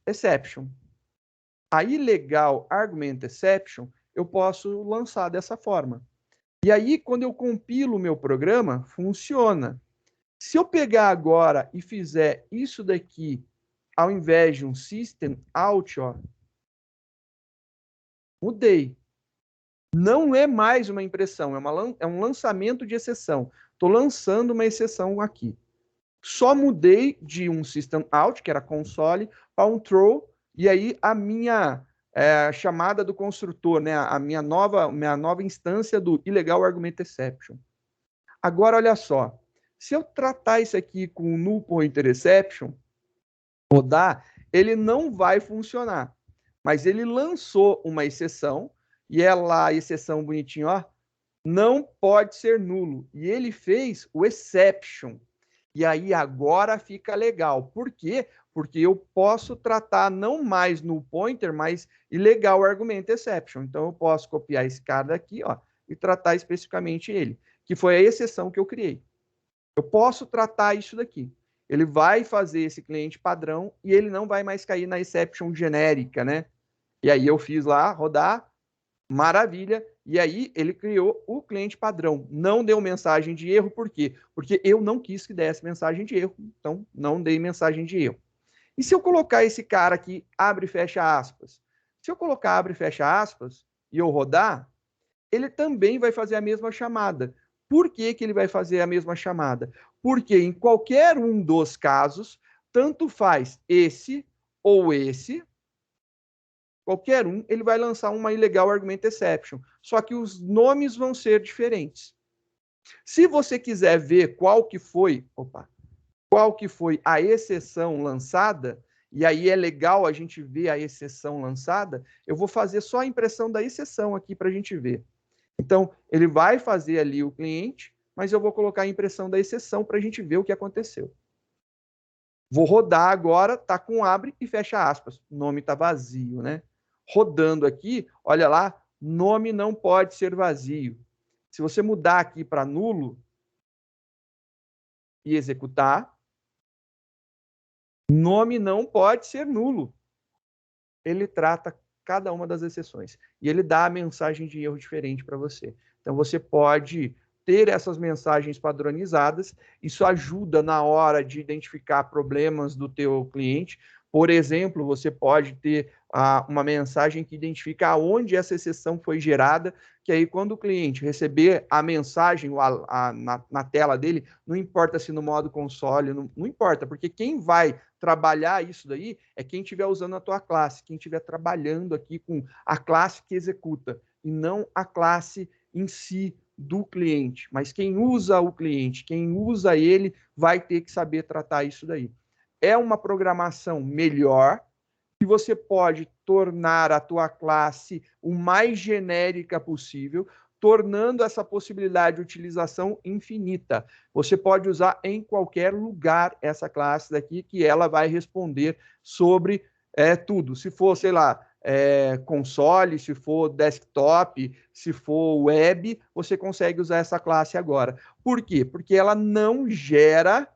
exception. A ilegal argument exception eu posso lançar dessa forma. E aí, quando eu compilo o meu programa, funciona. Se eu pegar agora e fizer isso daqui, ao invés de um system out, ó, mudei. Não é mais uma impressão, é um lançamento de exceção. Estou lançando uma exceção aqui. Só mudei de um system out, que era console, para um throw, e aí a minha chamada do construtor, né, a minha nova instância do illegal argument exception. Agora, olha só, se eu tratar isso aqui com null pointer exception, rodar, ele não vai funcionar. Mas ele lançou uma exceção, e é lá a exceção bonitinho, ó, não pode ser nulo. E ele fez o exception. E aí agora fica legal. Por quê? Porque eu posso tratar não mais null pointer, mas ilegal argument exception. Então eu posso copiar esse cara daqui, ó, e tratar especificamente ele, que foi a exceção que eu criei. Eu posso tratar isso daqui. Ele vai fazer esse cliente padrão e ele não vai mais cair na exception genérica, né? E aí eu fiz lá, rodar, maravilha. E aí ele criou o cliente padrão. Não deu mensagem de erro, por quê? Porque eu não quis que desse mensagem de erro, então não dei mensagem de erro. E se eu colocar esse cara aqui, abre e fecha aspas? Se eu colocar abre e fecha aspas e eu rodar, ele também vai fazer a mesma chamada. Por que ele vai fazer a mesma chamada? Porque em qualquer um dos casos, tanto faz esse ou esse, qualquer um, ele vai lançar uma ilegal argument exception. Só que os nomes vão ser diferentes. Se você quiser ver qual que foi a exceção lançada, e aí é legal a gente ver a exceção lançada, eu vou fazer só a impressão da exceção aqui para a gente ver. Então, ele vai fazer ali o cliente, mas eu vou colocar a impressão da exceção para a gente ver o que aconteceu. Vou rodar agora, tá com abre e fecha aspas. O nome está vazio, né? Rodando aqui, olha lá, nome não pode ser vazio. Se você mudar aqui para nulo e executar, nome não pode ser nulo. Ele trata cada uma das exceções e ele dá a mensagem de erro diferente para você. Então você pode ter essas mensagens padronizadas, isso ajuda na hora de identificar problemas do teu cliente. Por exemplo, você pode ter uma mensagem que identifica aonde essa exceção foi gerada, que aí quando o cliente receber a mensagem na tela dele, não importa se no modo console, não importa, porque quem vai trabalhar isso daí é quem estiver usando a tua classe, quem estiver trabalhando aqui com a classe que executa, e não a classe em si do cliente. Mas quem usa o cliente, quem usa ele, vai ter que saber tratar isso daí. É uma programação melhor, que você pode tornar a tua classe o mais genérica possível, tornando essa possibilidade de utilização infinita. Você pode usar em qualquer lugar essa classe daqui, que ela vai responder sobre tudo. Se for, sei lá, console, se for desktop, se for web, você consegue usar essa classe agora. Por quê? Porque ela não gera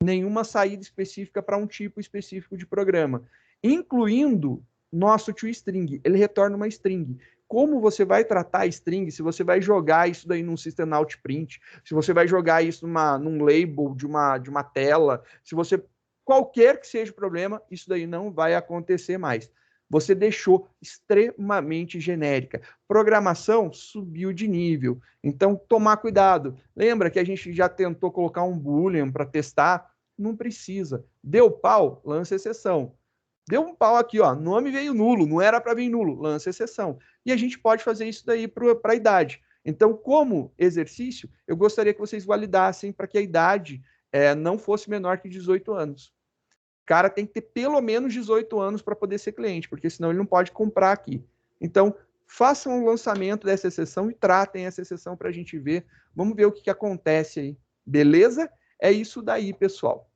nenhuma saída específica para um tipo específico de programa, incluindo nosso toString. Ele retorna uma string. Como você vai tratar a string, se você vai jogar isso daí num system out print, se você vai jogar isso num label de uma tela, se você qualquer que seja o problema, isso daí não vai acontecer mais. Você deixou extremamente genérica. Programação subiu de nível. Então, tomar cuidado. Lembra que a gente já tentou colocar um boolean para testar? Não precisa. Deu pau, lança exceção. Deu um pau aqui, ó, nome veio nulo, não era para vir nulo, lança exceção. E a gente pode fazer isso daí para a idade. Então, como exercício, eu gostaria que vocês validassem para que a idade não fosse menor que 18 anos. O cara tem que ter pelo menos 18 anos para poder ser cliente, porque senão ele não pode comprar aqui. Então, façam o lançamento dessa exceção e tratem essa exceção para a gente ver. Vamos ver o que acontece aí. Beleza? É isso daí, pessoal.